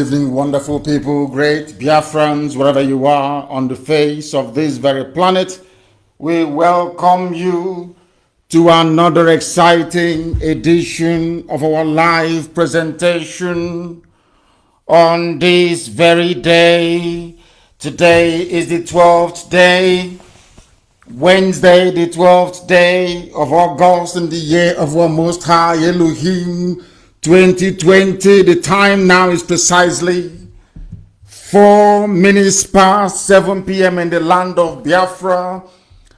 evening, wonderful people, great Biafrans, wherever you are on the face of this very planet. We welcome you to another exciting edition of our live presentation on this very day. Today is the 12th day, Wednesday, the 12th day of August in the year of our Most High Elohim 2020. The time now is precisely 4 minutes past 7 p.m. in the land of Biafra,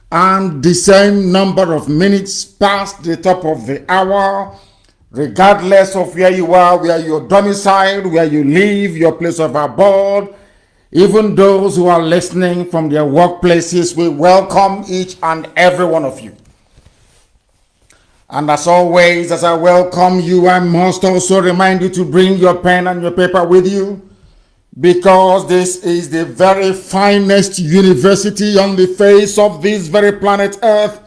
and the same number of minutes past the top of the hour, regardless of where you are, where you're domiciled, where you live, your place of abode. Even those who are listening from their workplaces, we welcome each and every one of you. And as always, as I welcome you, I must also remind you to bring your pen and your paper with you, because this is the very finest university on the face of this very planet Earth.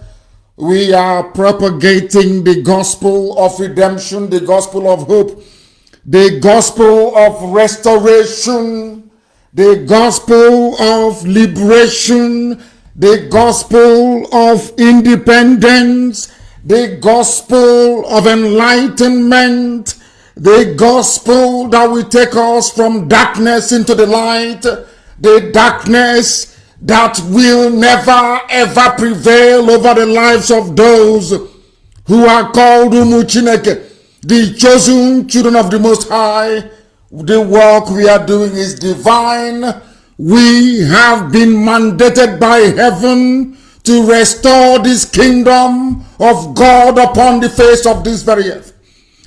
We are propagating the gospel of redemption, the gospel of hope, the gospel of restoration, the gospel of liberation, the gospel of independence, the gospel of enlightenment, the gospel that will take us from darkness into the light, the darkness that will never ever prevail over the lives of those who are called Umu Chineke, the chosen children of the Most High. The work we are doing is divine. We have been mandated by heaven to restore this kingdom of God upon the face of this very earth.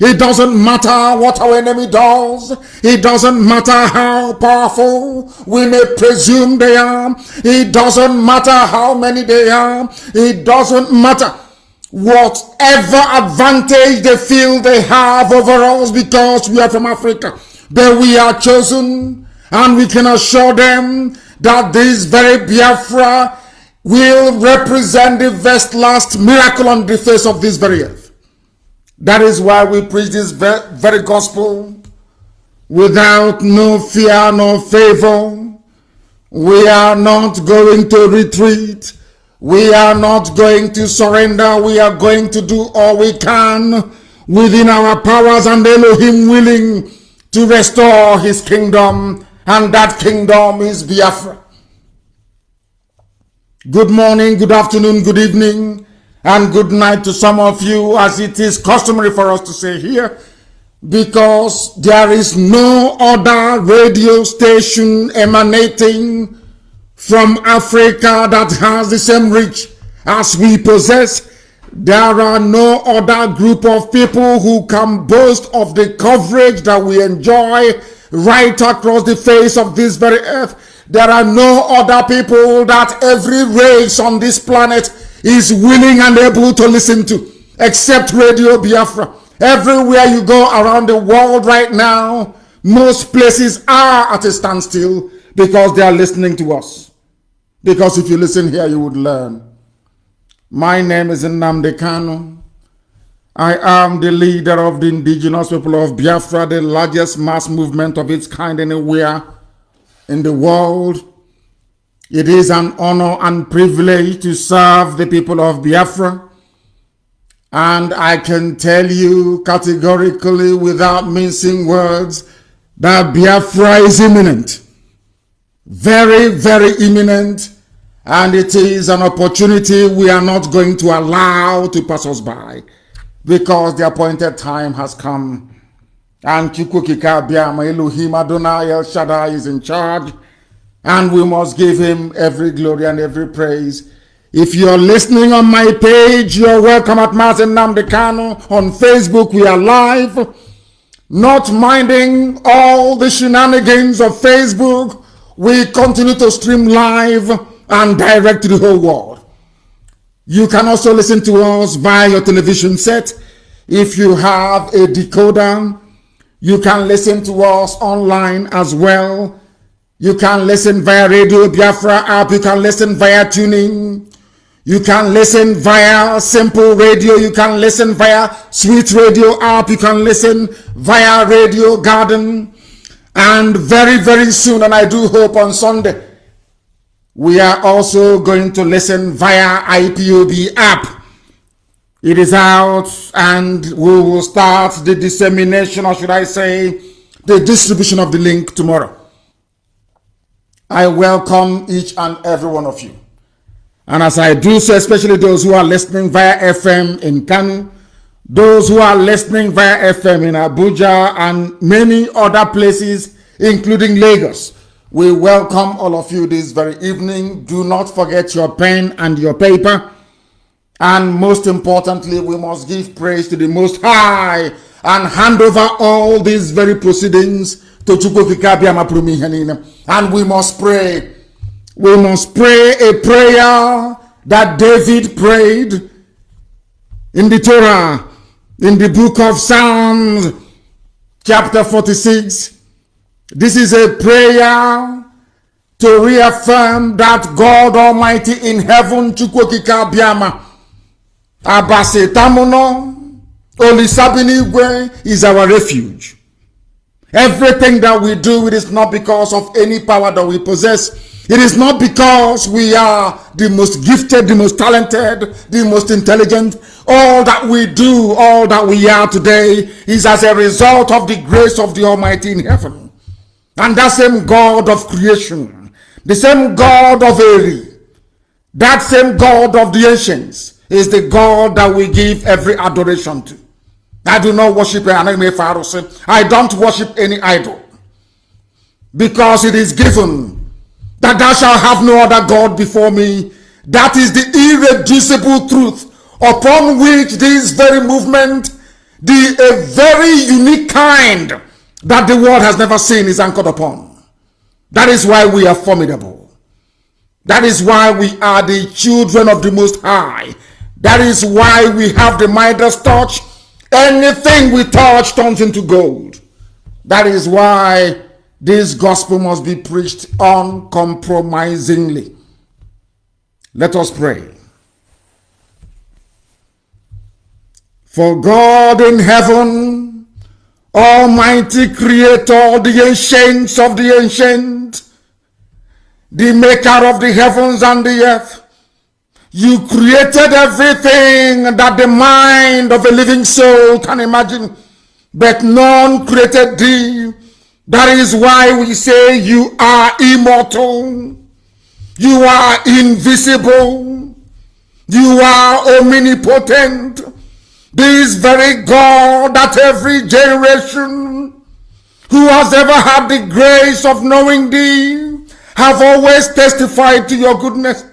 It doesn't matter what our enemy does. It doesn't matter how powerful we may presume they are. It doesn't matter how many they are. It doesn't matter whatever advantage they feel they have over us because we are from Africa. But we are chosen, and we can assure them that this very Biafra will represent the best last miracle on the face of this very earth. That is why we preach this very gospel without no fear nor favor. We are not going to retreat. We are not going to surrender. We are going to do all we can within our powers and Elohim willing to restore his kingdom, and that kingdom is Biafra. Good morning, good afternoon, good evening, and good night to some of you, as it is customary for us to say here, because there is no other radio station emanating from Africa that has the same reach as we possess. There are no other group of people who can boast of the coverage that we enjoy right across the face of this very earth. There are no other people that every race on this planet is willing and able to listen to, except Radio Biafra. Everywhere you go around the world right now, most places are at a standstill because they are listening to us. Because if you listen here, you would learn. My name is Nnamdi Kanu. I am the leader of the indigenous people of Biafra, the largest mass movement of its kind anywhere in the world. It is an honor and privilege to serve the people of Biafra. And I can tell you categorically, without mincing words, that Biafra is imminent. Very, very imminent. And it is an opportunity we are not going to allow to pass us by, because the appointed time has come. And Kikukika Biama Elohim Adonai El Shaddai is in charge, and we must give him every glory and every praise. If you're listening on my page, you're welcome at Nnamdi Kanu. On Facebook, we are live. Not minding all the shenanigans of Facebook, we continue to stream live and direct to the whole world. You can also listen to us via your television set. If you have a decoder, you can listen to us online as well. You can listen via Radio Biafra app. You can listen via tuning. You can listen via Simple Radio. You can listen via Sweet Radio app. You can listen via Radio Garden. And very, very soon, and I do hope on Sunday, we are also going to listen via IPOB app. It is out, and we will start the dissemination, or should I say, the distribution of the link tomorrow. I welcome each and every one of you. And as I do so, especially those who are listening via FM in Kanu, those who are listening via FM in Abuja and many other places, including Lagos, we welcome all of you this very evening. Do not forget your pen and your paper. And most importantly, we must give praise to the Most High and hand over all these very proceedings to Chukwu. And we must pray. We must pray a prayer that David prayed in the Torah, in the book of Psalms, chapter 46. This is a prayer to reaffirm that God Almighty in heaven, Chukwokika Biama, Abase Tamuno, Olisabinigwe is our refuge. Everything that we do, it is not because of any power that we possess. It is not because we are the most gifted, the most talented, the most intelligent. All that we do, all that we are today is as a result of the grace of the Almighty in heaven. And that same God of creation, the same God of Eri, that same God of the ancients is the God that we give every adoration to. I do not worship I don't worship any idol, because it is given that thou shalt have no other God before me. That is the irreducible truth upon which this very movement, a very unique kind that the world has never seen, is anchored upon. That is why we are formidable. That is why we are the children of the Most High. That is why we have the Midas touch. Anything we touch turns into gold. That is why this gospel must be preached uncompromisingly. Let us pray. For God in heaven, Almighty Creator, the ancients of the ancient, the maker of the heavens and the earth, you created everything that the mind of a living soul can imagine, but none created thee. That is why we say you are immortal, you are invisible, you are omnipotent. This very God that every generation who has ever had the grace of knowing thee have always testified to your goodness.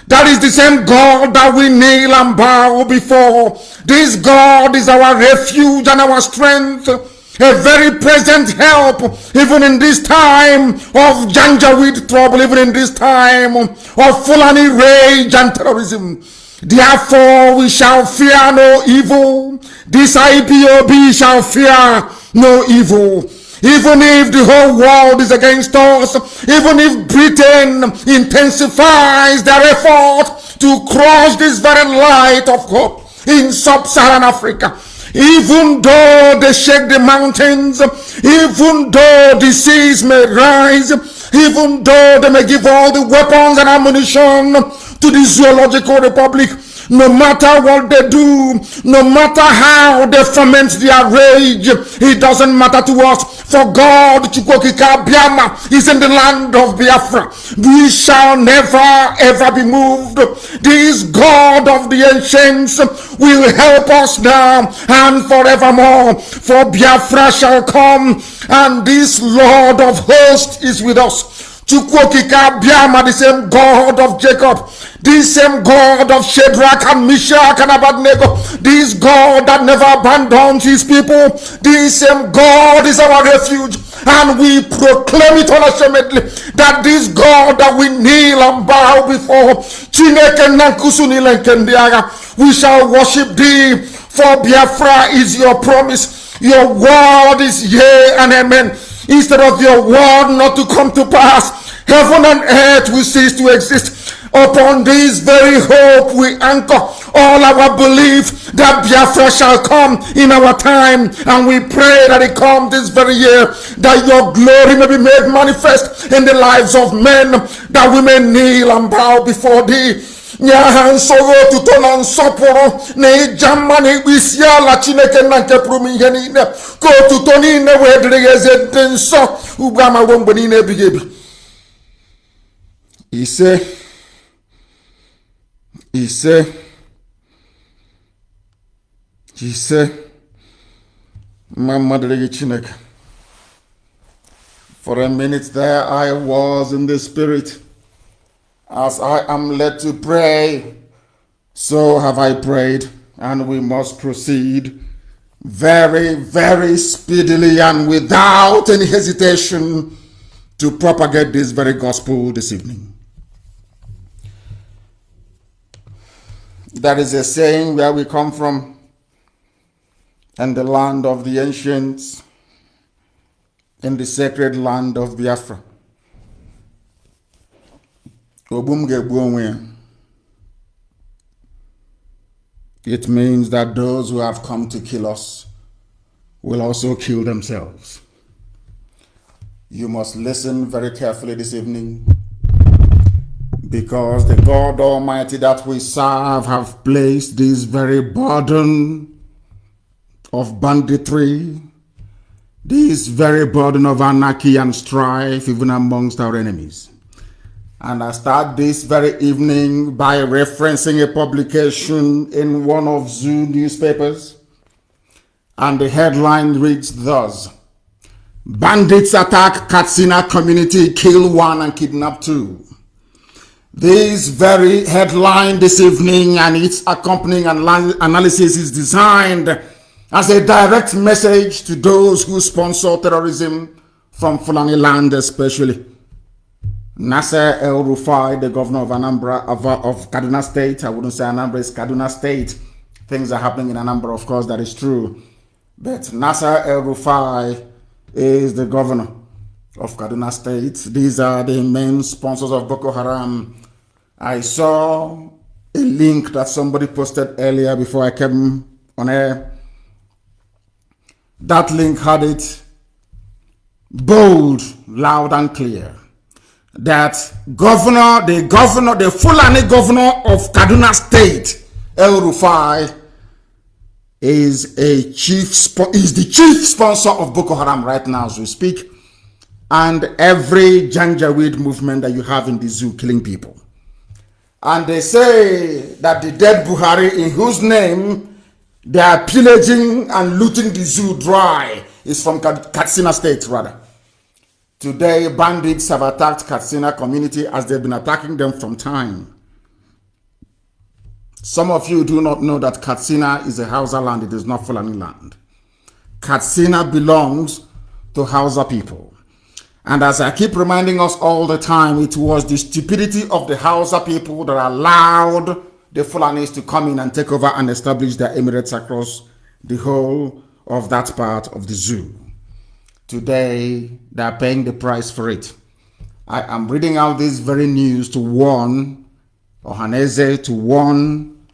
That is the same God that we kneel and bow before. This God is our refuge and our strength, a very present help, even in this time of Janjaweed trouble, even in this time of Fulani rage and terrorism. Therefore we shall fear no evil. This IPOB shall fear no evil. Even if the whole world is against us, even if Britain intensifies their effort to crush this very light of hope in sub-Saharan Africa, even though they shake the mountains, even though the seas may rise, even though they may give all the weapons and ammunition to the Zoological Republic, no matter what they do, no matter how they ferment their rage, it doesn't matter to us. For God, Chukwokika Biama, is in the land of Biafra. We shall never ever be moved. This God of the ancients will help us now and forevermore. For Biafra shall come, and this Lord of hosts is with us. Chukwokika Biama, the same God of Jacob, this same God of Shadrach and Meshach and Abednego, this God that never abandons his people, this same God is our refuge, and we proclaim it unashamedly that this God that we kneel and bow before, we shall worship thee, for Biafra is your promise. Your word is yea and amen. Instead of your word not to come to pass, heaven and earth will cease to exist. Upon this very hope we anchor. all our belief that Biafra shall come in our time, and we pray that it come this very year, that your glory may be made manifest in the lives of men, that we may kneel and bow before thee. Nyaha nsoro tuto na nsọpụrụ na ịja mma na ikpe isi ala Chineke na nke pụrụ m ihe niile, ka otuto niile wee dịrị eze dị nsọ ugbu a ma ruo mgbe niile ebighị ebi. Ise mma dịrị gị Chineke. For a minute there I was in the spirit. As I am led to pray, so have I prayed, and we must proceed very, very speedily and without any hesitation to propagate this very gospel this evening. That is a saying where we come from, and the land of the ancients, in the sacred land of Biafra. It means that those who have come to kill us will also kill themselves. You must listen very carefully this evening, because the God Almighty that we serve have placed this very burden of banditry, this very burden of anarchy and strife even amongst our enemies. And I start this very evening by referencing a publication in one of Zoo newspapers. And the headline reads thus: "Bandits attack Katsina community, kill 1 and kidnap 2. This very headline this evening and its accompanying analysis is designed as a direct message to those who sponsor terrorism from Fulani land especially. Nasser El-Rufai, the governor of Anambra, of Kaduna State. I wouldn't say Anambra, it's Kaduna State. Things are happening in Anambra, of course, that is true. But Nasser El-Rufai is the governor of Kaduna State. These are the main sponsors of Boko Haram. I saw a link that somebody posted earlier before I came on air. That link had it bold, loud and clear, that the Fulani governor of Kaduna State, El-Rufai, is the chief sponsor of Boko Haram right now as we speak, and every Janjaweed movement that you have in the zoo killing people. And they say that the dead Buhari, in whose name they are pillaging and looting the zoo dry, is from Katsina State rather. Today, bandits have attacked Katsina community as they've been attacking them from time. Some of you do not know that Katsina is a Hausa land. It is not Fulani land. Katsina belongs to Hausa people. And as I keep reminding us all the time, it was the stupidity of the Hausa people that allowed the Fulanis to come in and take over and establish their emirates across the whole of that part of the zoo. Today, they are paying the price for it. I am reading out this very news to warn Ohaneze, to warn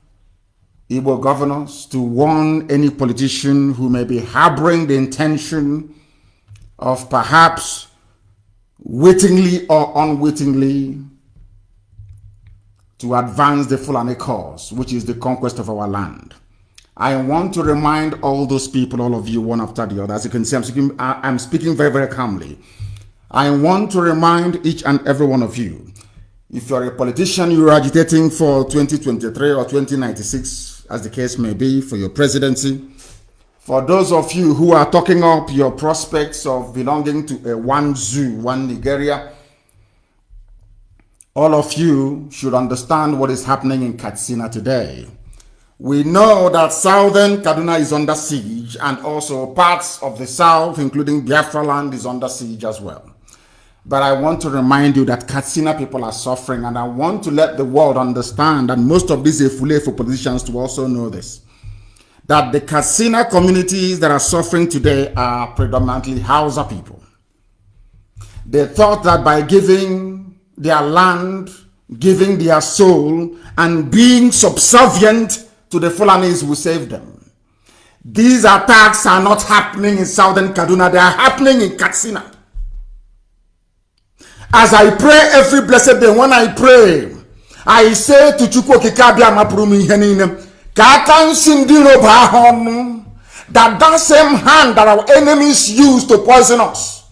Igbo governors, to warn any politician who may be harboring the intention of perhaps wittingly or unwittingly to advance the Fulani cause, which is the conquest of our land. I want to remind all those people, all of you, one after the other. As you can see, I'm speaking very, very calmly. I want to remind each and every one of you, if you're a politician, you're agitating for 2023 or 2096, as the case may be, for your presidency. For those of you who are talking up your prospects of belonging to a one zoo, one Nigeria, all of you should understand what is happening in Katsina today. We know that southern Kaduna is under siege, and also parts of the south, including Biafra land, is under siege as well. But I want to remind you that Katsina people are suffering, and I want to let the world understand, and most of these Efule politicians to also know this, that the Katsina communities that are suffering today are predominantly Hausa people. They thought that by giving their land, giving their soul, and being subservient to the Fulanis will save them. These attacks are not happening in southern Kaduna. They are happening in Katsina. As I pray every blessed day, when I pray, I say to Chukwu Kikabia Maprumi Heninem, that same hand that our enemies use to poison us,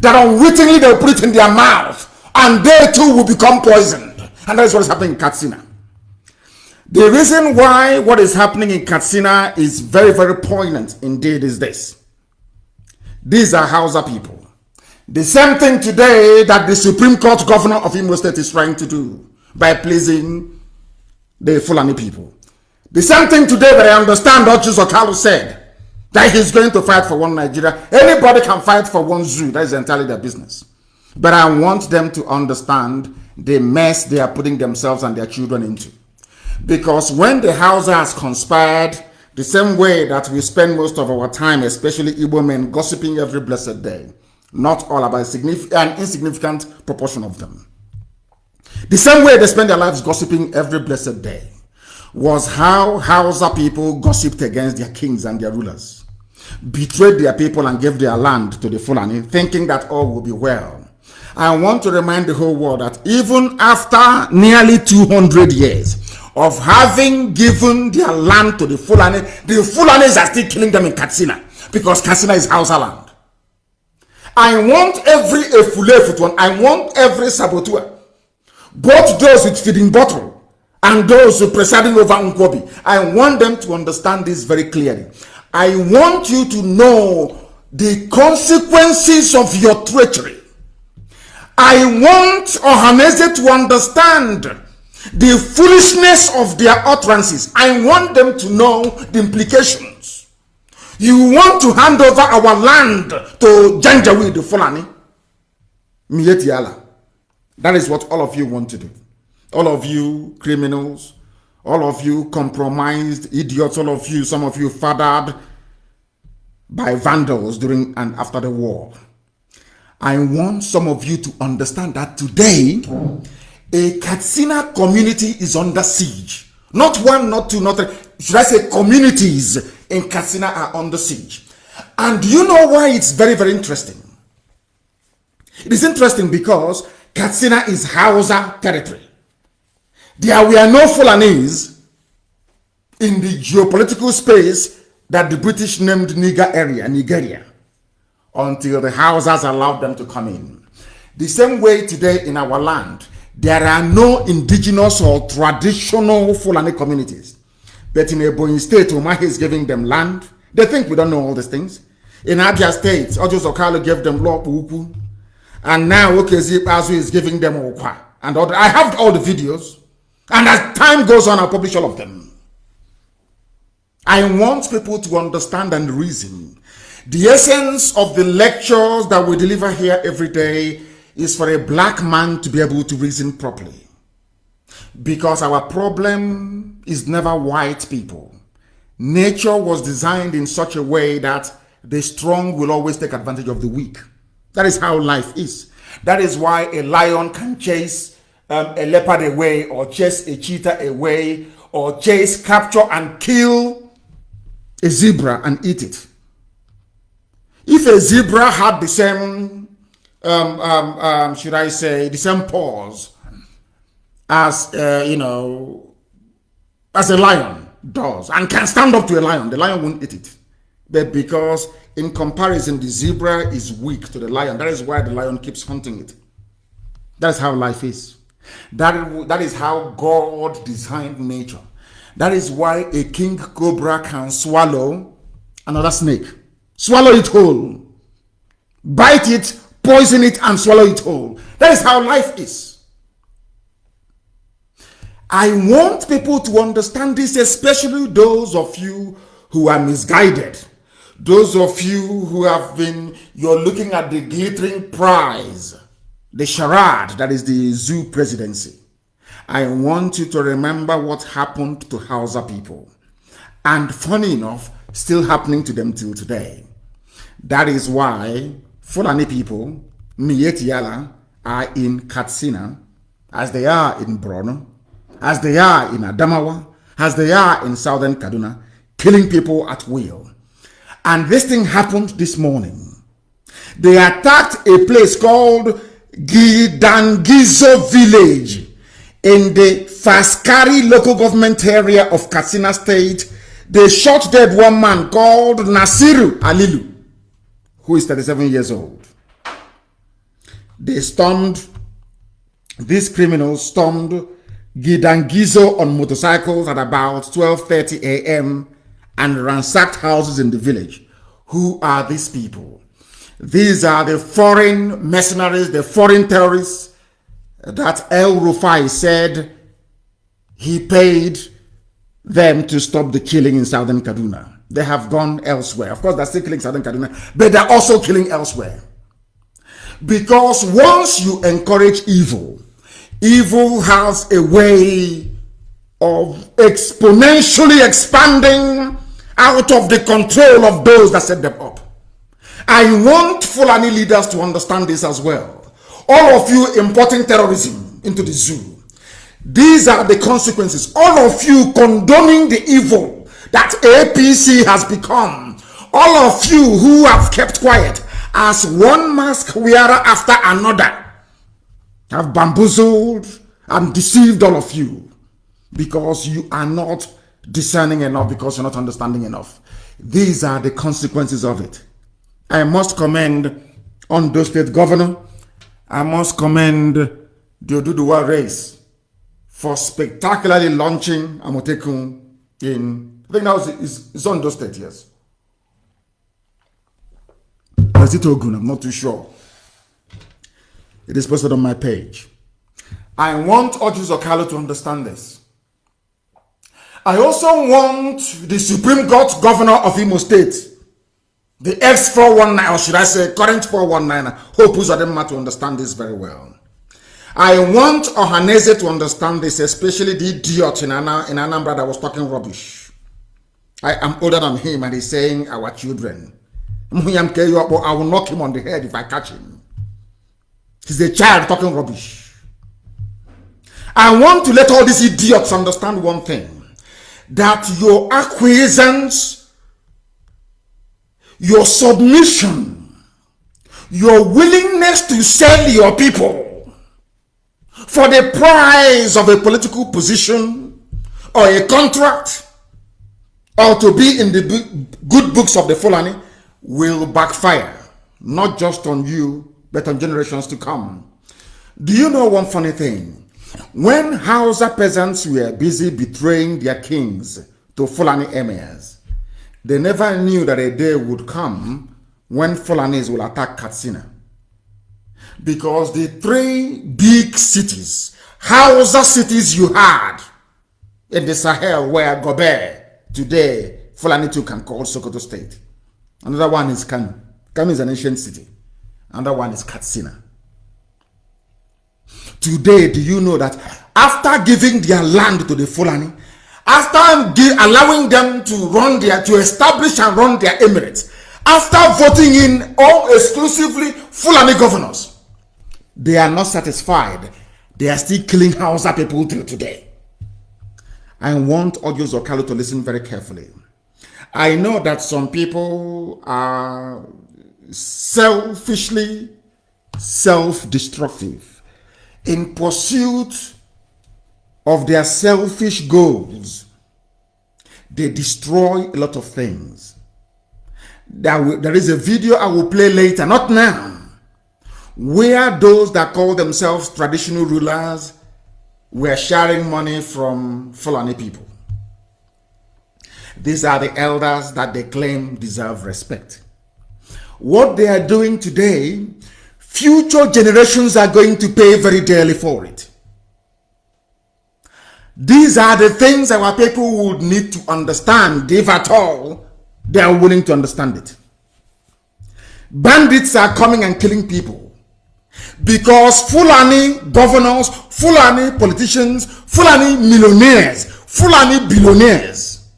that unwittingly they put it in their mouth, and they too will become poisoned. And that is what is happening in Katsina. The reason why what is happening in Katsina is very, very poignant indeed is this. These are Hausa people. The same thing today that the Supreme Court governor of Imo State is trying to do by pleasing the Fulani people. The same thing today that I understand what Okalu said, that he's going to fight for one Nigeria. Anybody can fight for one zoo. That is entirely their business. But I want them to understand the mess they are putting themselves and their children into. Because when the Hausa has conspired, the same way that we spend most of our time, especially Igbo men, gossiping every blessed day, not all about an insignificant proportion of them. The same way they spend their lives gossiping every blessed day was how Hausa people gossiped against their kings and their rulers, betrayed their people and gave their land to the Fulani, thinking that all will be well. I want to remind the whole world that even after nearly 200 years of having given their land to the Fulanis are still killing them in Katsina, because Katsina is Hausa land. I want every Efule, I want every saboteur, both those with feeding bottle and those who presiding over Nkobi, I want them to understand this very clearly. I want you to know the consequences of your treachery. I want Ohanese to understand the foolishness of their utterances. I want them to know the implications. You want to hand over our land to Janjaweed, the Fulani? Mietiala. That is what all of you want to do. All of you criminals, all of you compromised idiots, all of you, some of you fathered by vandals during and after the war. I want some of you to understand that today, a Katsina community is under siege. Not one, not two, not three. Should I say communities in Katsina are under siege. And do you know why it's very, very interesting? It is interesting because Katsina is Hausa territory. There were no Fulanis in the geopolitical space that the British named Nigeria, until the Hausas allowed them to come in. The same way today in our land, there are no indigenous or traditional Fulani communities. But in Ebonyi State, Umahi is giving them land. They think we don't know all these things. In Abia State, Ojos Okalo gave them law Puku. And now Okezip Azu is giving them Okwa. And I have all the videos. And as time goes on, I'll publish all of them. I want people to understand and reason. The essence of the lectures that we deliver here every day is for a black man to be able to reason properly. Because our problem is never white people. Nature was designed in such a way that the strong will always take advantage of the weak. That is how life is. That is why a lion can chase a leopard away, or chase a cheetah away, or chase, capture, and kill a zebra and eat it. If a zebra had the same, should I say, the same paws as, as a lion does, and can stand up to a lion, the lion won't eat it. But because in comparison, the zebra is weak to the lion, that is why the lion keeps hunting it. That's how life is. That is how God designed nature. That is why a king cobra can swallow another snake. Swallow it whole. Bite it, poison it, and swallow it whole. That is how life is. I want people to understand this, especially those of you who are misguided. Those of you who have been, you're looking at the glittering prize, the charade that is the zoo presidency. I want you to remember what happened to Hausa people. And funny enough, still happening to them till today. That is why Fulani people, Mietiala, are in Katsina, as they are in Borno, as they are in Adamawa, as they are in southern Kaduna, killing people at will. And this thing happened this morning. They attacked a place called Gidangizo village in the Faskari local government area of Katsina State. They shot dead one man called Nasiru Alilu, who is 37 years old. These criminals stormed Gidangizo on motorcycles at about 12:30 a.m. and ransacked houses in the village. Who are these people? These are the foreign mercenaries, the foreign terrorists that El Rufai said he paid them to stop the killing in southern Kaduna. They have gone elsewhere. Of course, they're still killing southern Kaduna, but they're also killing elsewhere. Because once you encourage evil, evil has a way of exponentially expanding out of the control of those that set them up. I want Fulani leaders to understand this as well. All of you importing terrorism into the zoo. These are the consequences. All of you condoning the evil that APC has become. All of you who have kept quiet as one mask wearer after another have bamboozled and deceived all of you because you are not discerning enough, because you're not understanding enough. These are the consequences of it. I must commend Ondo State Governor. I must commend the Oduduwa race for spectacularly launching Amotekun in, I think that was Ondo State, yes. Was it Ogun? I'm not too sure. It is posted on my page. I want Ojus Okalo to understand this. I also want the Supreme Court Governor of Imo State, the ex-419, or should I say current 419, Hope Uzodinma, to understand this very well. I want Ohaneze to understand this, especially the idiot in Anambra that was talking rubbish. I am older than him and he's saying our children. I will knock him on the head if I catch him. He's a child talking rubbish. I want to let all these idiots understand one thing. That your acquiescence, your submission, your willingness to sell your people for the price of a political position or a contract or to be in the good books of the Fulani will backfire, not just on you, but on generations to come. Do you know one funny thing? When Hausa peasants were busy betraying their kings to Fulani emirs, they never knew that a day would come when Fulanis will attack Katsina. Because the three big cities, Hausa cities you had in the Sahel where Gobe, today Fulani too can call Sokoto State. Another one is Kanu. Kanu is an ancient city. Another one is Katsina. Today, do you know that after giving their land to the Fulani, after allowing them to establish and run their emirates, after voting in all exclusively Fulani governors, they are not satisfied. They are still killing Hausa people till today. I want Ojos Okalo to listen very carefully. I know that some people are selfishly self-destructive in pursuit of their selfish goals. They destroy a lot of things. There is a video I will play later, not now, where those that call themselves traditional rulers were sharing money from Fulani people. These are the elders that they claim deserve respect. What they are doing today, future generations are going to pay very dearly for it. These are the things our people would need to understand, if at all they are willing to understand it. Bandits are coming and killing people because Fulani governors, Fulani politicians, Fulani millionaires, Fulani billionaires,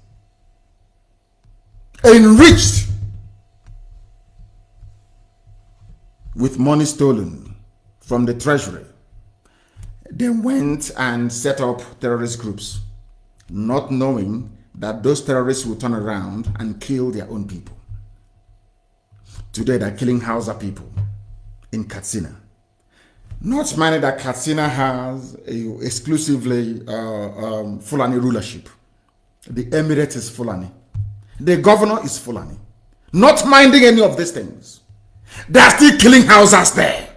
enriched with money stolen from the treasury, they went and set up terrorist groups not knowing that those terrorists will turn around and kill their own people. Today they're killing Hausa people in Katsina. Not minding that Katsina has exclusively Fulani rulership. The emirate is Fulani. The governor is Fulani. Not minding any of these things. They're still killing Hausas there.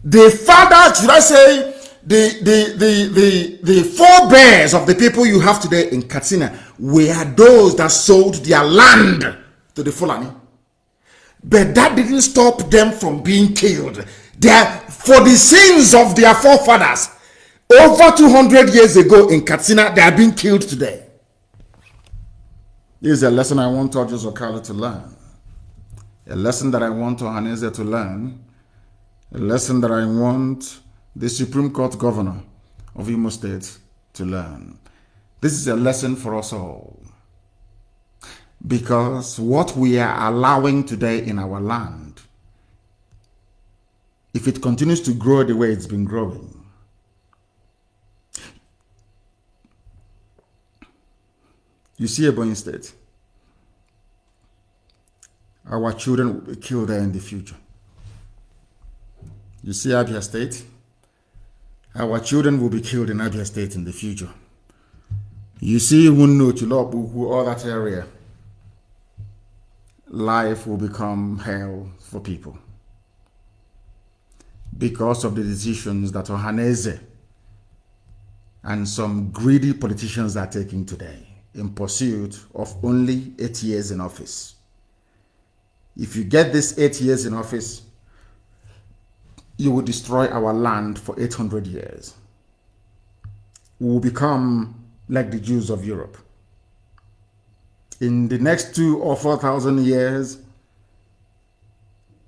The fathers, should I say, the forebears of the people you have today in Katsina were those that sold their land to the Fulani. But that didn't stop them from being killed. For the sins of their forefathers, over 200 years ago in Katsina, they are being killed today. This is a lesson I want Tojo Zokalo to learn. A lesson that I want Ohaneze to learn. A lesson that I want the Supreme Court Governor of Imo State to learn. This is a lesson for us all. Because what we are allowing today in our land, if it continues to grow the way it's been growing, you see Ebonyi State, our children will be killed there in the future. You see Abia State, our children will be killed in Abia State in the future. You see Wunno, Chilobu, all that area, life will become hell for people because of the decisions that Ohaneze and some greedy politicians are taking today in pursuit of only 8 years in office. If you get this 8 years in office, you will destroy our land for 800 years. We will become like the Jews of Europe. In the next 2,000 or 4,000 years,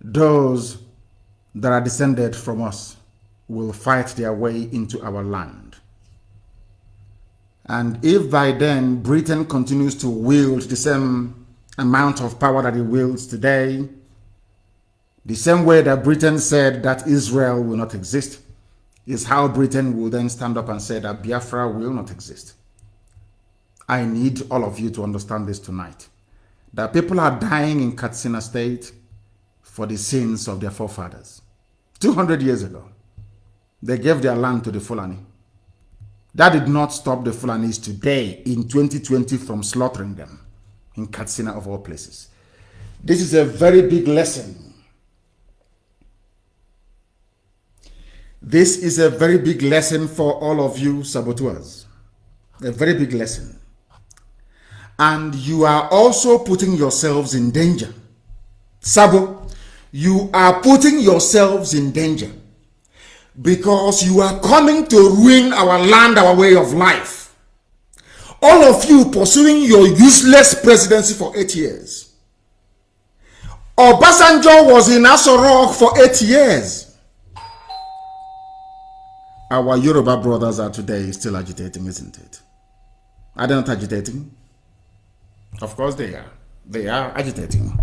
those that are descended from us will fight their way into our land. And if by then Britain continues to wield the same amount of power that it wields today, the same way that Britain said that Israel will not exist, is how Britain will then stand up and say that Biafra will not exist. I need all of you to understand this tonight. That people are dying in Katsina State for the sins of their forefathers. 200 years ago, they gave their land to the Fulani. That did not stop the Fulanis today in 2020 from slaughtering them in Katsina of all places. This is a very big lesson. This is a very big lesson for all of you saboteurs. A very big lesson. And you are also putting yourselves in danger. Sabo, you are putting yourselves in danger because you are coming to ruin our land, our way of life. All of you pursuing your useless presidency for 8 years. Obasanjo was in Aso Rock for 8 years. Our Yoruba brothers are today still agitating, isn't it? Are they not agitating? Of course they are. They are agitating.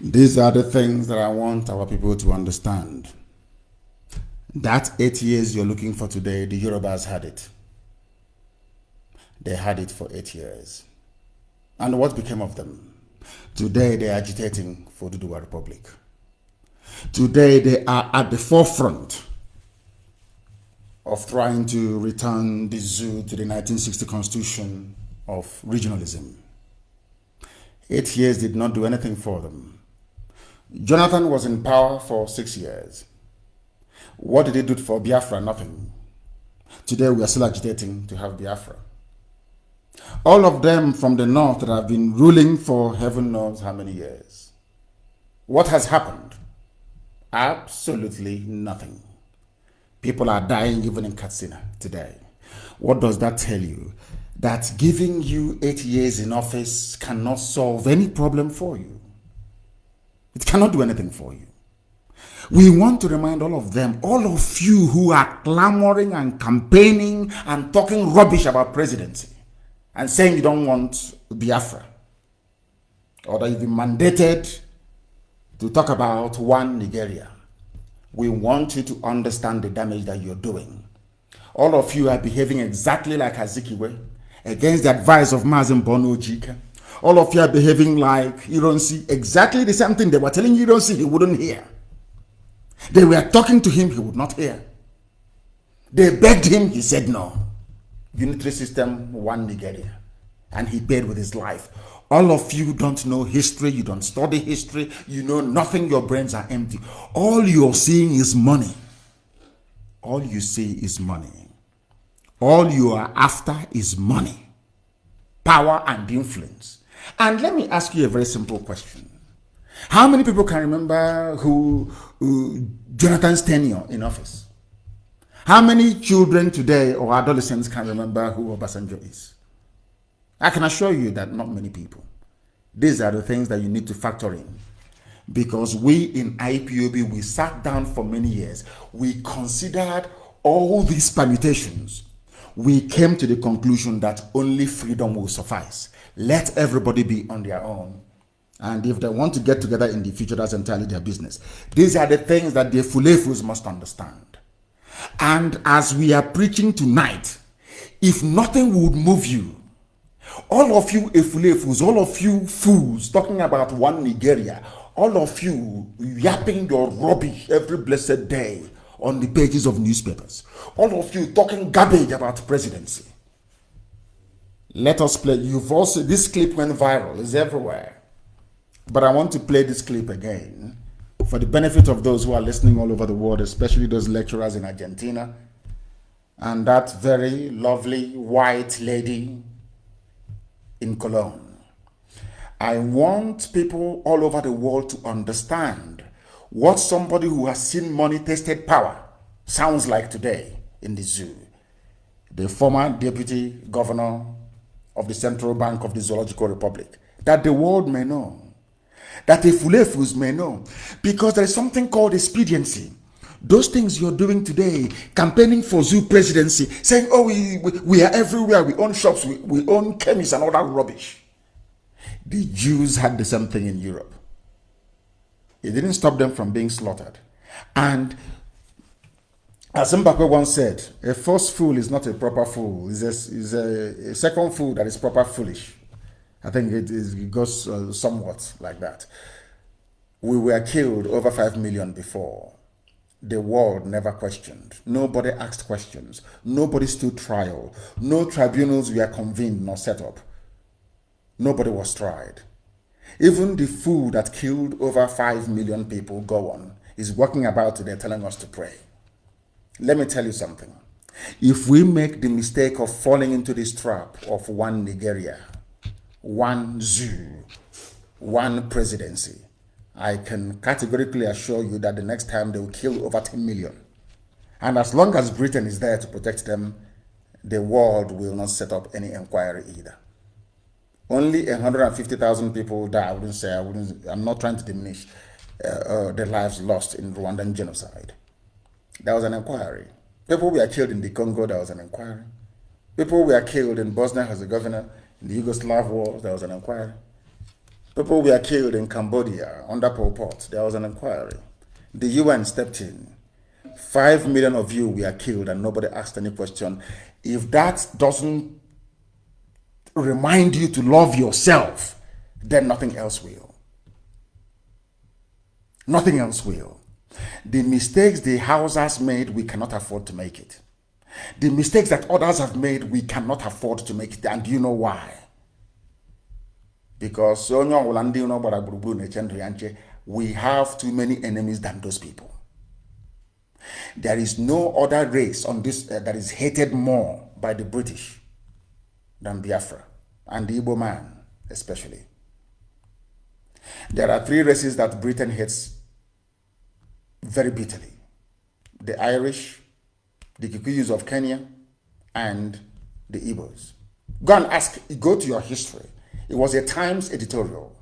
These are the things that I want our people to understand. That 8 years you're looking for today, the Yorubas had it. They had it for 8 years. And what became of them? Today they are agitating for the Duduwa Republic. Today they are at the forefront of trying to return the zoo to the 1960 constitution of regionalism. 8 years did not do anything for them. Jonathan was in power for 6 years. What did he do for Biafra? Nothing. Today we are still agitating to have Biafra. All of them from the north that have been ruling for heaven knows how many years. What has happened? Absolutely nothing. People are dying even in Katsina today. What does that tell you? that giving you 8 years in office cannot solve any problem for you. It cannot do anything for you. We want to remind all of them, all of you who are clamoring and campaigning and talking rubbish about presidency and saying you don't want Biafra, or that you've been mandated to talk about one Nigeria. We want you to understand the damage that you're doing. All of you are behaving exactly like Azikiwe against the advice of Mazin Bono Jika. All of you are behaving like you don't see exactly the same thing they were telling you don't see, he wouldn't hear. They were talking to him, he would not hear. They begged him, he said no. Unitary system, one Nigeria. And he paid with his life. All of you don't know history, you don't study history, you know nothing, your brains are empty. All you're seeing is money. All you see is money. All you are after is money, power and influence. And let me ask you a very simple question. How many people can remember who Jonathan's tenure in office? How many children today or adolescents can remember who Obasanjo is? I can assure you that not many people. These are the things that you need to factor in. Because we in IPOB, we sat down for many years. We considered all these permutations. We came to the conclusion that only freedom will suffice. Let everybody be on their own. And if they want to get together in the future, that's entirely their business. These are the things that the Fulefus must understand. And as we are preaching tonight, if nothing would move you, all of you Efulefus, all of you fools talking about one Nigeria, all of you yapping your rubbish every blessed day on the pages of newspapers, all of you talking garbage about presidency. Let us play. You've also, this clip went viral, it's everywhere. But I want to play this clip again for the benefit of those who are listening all over the world, especially those lecturers in Argentina and that very lovely white lady in Cologne. I want people all over the world to understand what somebody who has seen money tasted power sounds like today in the zoo. The former deputy governor of the Central Bank of the Zoological Republic, that the world may know, that the Fulefus may know, because there is something called expediency. Those things you're doing today, campaigning for zoo presidency, saying, oh, we are everywhere, we own shops, we own chemists and all that rubbish. The Jews had the same thing in Europe. It didn't stop them from being slaughtered. And as Mbakwe once said, a first fool is not a proper fool. It's a second fool that is proper foolish. I think it goes somewhat like that. We were killed over 5 million before. The world never questioned. Nobody asked questions. Nobody stood trial. No tribunals were convened nor set up. Nobody was tried. Even the fool that killed over 5 million people, go on, is walking about today telling us to pray. Let me tell you something. If we make the mistake of falling into this trap of one Nigeria, one zoo, one presidency, I can categorically assure you that the next time they will kill over 10 million. And as long as Britain is there to protect them, the world will not set up any inquiry either. Only 150,000 people die. I'm not trying to diminish the lives lost in Rwandan genocide. There was an inquiry. People were killed in the Congo, there was an inquiry. People were killed in Bosnia-Herzegovina, in the Yugoslav wars, there was an inquiry. People were killed in Cambodia under Pol Pot, there was an inquiry. The UN stepped in. 5 million of you were killed and nobody asked any question. If that doesn't remind you to love yourself, then nothing else will. Nothing else will. The mistakes the Hausas made, we cannot afford to make it. The mistakes that others have made, we cannot afford to make it. And do you know why? Because we have too many enemies than those people. There is no other race on this that is hated more by the British than Biafra, and the Igbo man especially. There are 3 races that Britain hates very bitterly: the Irish, the Kikuyus of Kenya, and the Igbos. Go and ask, go to your history. It was a Times editorial.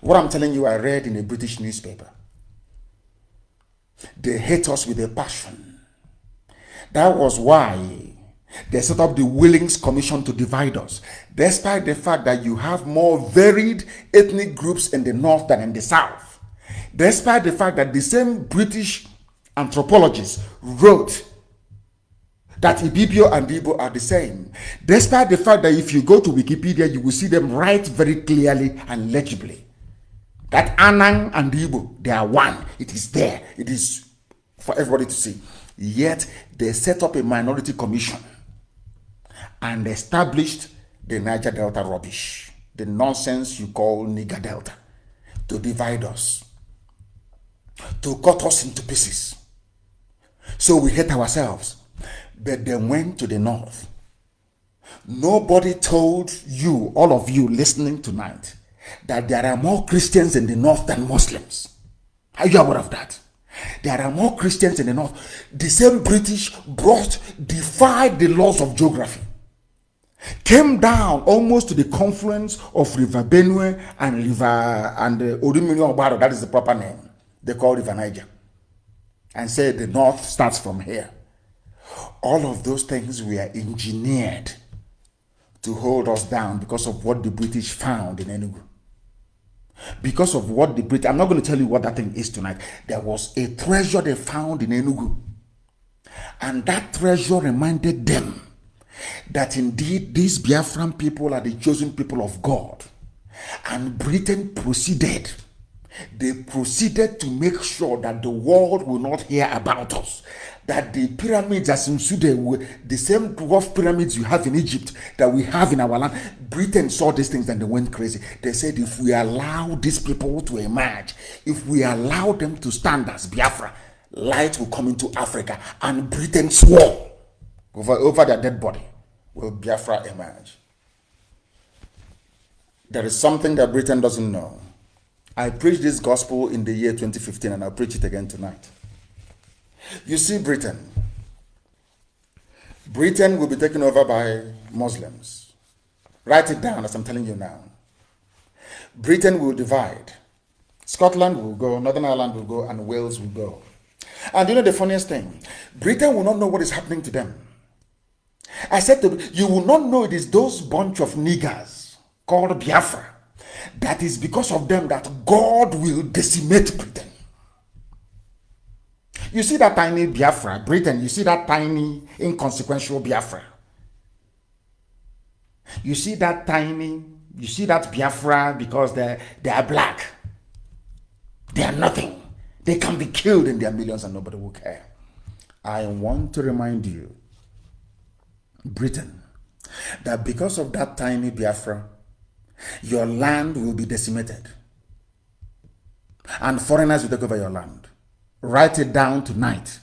What I'm telling you, I read in a British newspaper. They hate us with a passion. That was why they set up the Willings Commission to divide us, despite the fact that you have more varied ethnic groups in the north than in the south. Despite the fact that the same British anthropologists wrote that Ibibio and Igbo are the same. Despite the fact that if you go to Wikipedia, you will see them write very clearly and legibly that Anang and Igbo, they are one. It is there. It is for everybody to see. Yet they set up a minority commission and established the Niger Delta rubbish, the nonsense you call Niger Delta, to divide us, to cut us into pieces. So we hate ourselves. But they went to the north. Nobody told you, all of you listening tonight, that there are more Christians in the north than Muslims. Are you aware of that? There are more Christians in the north. The same British defied the laws of geography, came down almost to the confluence of River Benue and Odumini Obaro, that is the proper name. They call River Niger, and said the north starts from here. All of those things were engineered to hold us down because of what the British found in Enugu. Because of what the British, I'm not going to tell you what that thing is tonight. There was a treasure they found in Enugu. And that treasure reminded them that indeed these Biafran people are the chosen people of God. And Britain proceeded. They proceeded to make sure that the world will not hear about us. That the pyramids as in Sudan, the same dwarf pyramids you have in Egypt that we have in our land. Britain saw these things and they went crazy. They said, if we allow these people to emerge, if we allow them to stand as Biafra, light will come into Africa. And Britain swore over their dead body, will Biafra emerge. There is something that Britain doesn't know. I preached this gospel in the year 2015 and I'll preach it again tonight. You see, Britain will be taken over by Muslims. Write it down as I'm telling you now. Britain will divide. Scotland will go, Northern Ireland will go, and Wales will go. And you know the funniest thing? Britain will not know what is happening to them. I said to you, you will not know it is those bunch of niggers called Biafra. That is because of them that God will decimate Britain. You see that tiny Biafra, Britain, you see that tiny, inconsequential Biafra. You see that Biafra because they are black. They are nothing. They can be killed in their millions and nobody will care. I want to remind you, Britain, that because of that tiny Biafra, your land will be decimated. And foreigners will take over your land. Write it down tonight,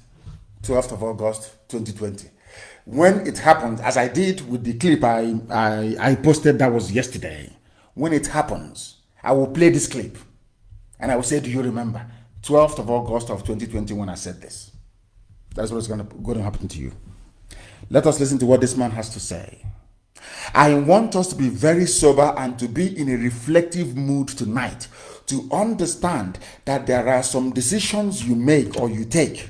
12th of August, 2020. When it happens, as I did with the clip I posted, that was yesterday. When it happens, I will play this clip. And I will say, do you remember? 12th of August of 2020 when I said this. That's what's going to happen to you. Let us listen to what this man has to say. I want us to be very sober and to be in a reflective mood tonight to understand that there are some decisions you make or you take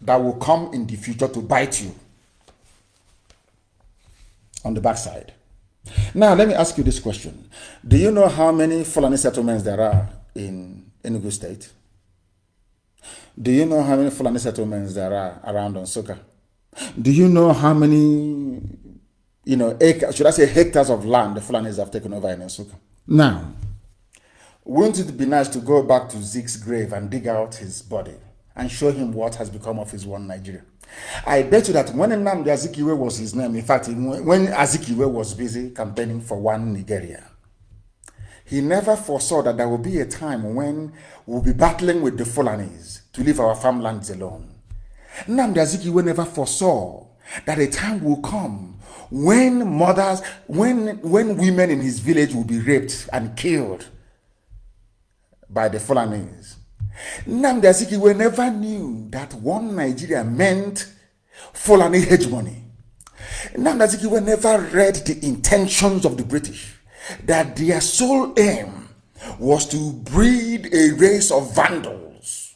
that will come in the future to bite you on the backside. Now, let me ask you this question. Do you know how many Fulani settlements there are in Enugu State? Do you know how many Fulani settlements there are around Nsukka? Do you know how many, acres, should I say hectares of land the Fulanis have taken over in Nsukka? Now, wouldn't it be nice to go back to Zeke's grave and dig out his body and show him what has become of his one Nigeria? I bet you that when Nnamdi Azikiwe was his name, in fact, when Azikiwe was busy campaigning for one Nigeria, he never foresaw that there will be a time when we'll be battling with the Fulanis to leave our farmlands alone. Nnamdi Azikiwe never foresaw that a time will come when women in his village will be raped and killed by the Fulanis. Nnamdi Azikiwe never knew that one Nigeria meant Fulani hegemony. Nnamdi Kanu never read the intentions of the British, that their sole aim was to breed a race of vandals,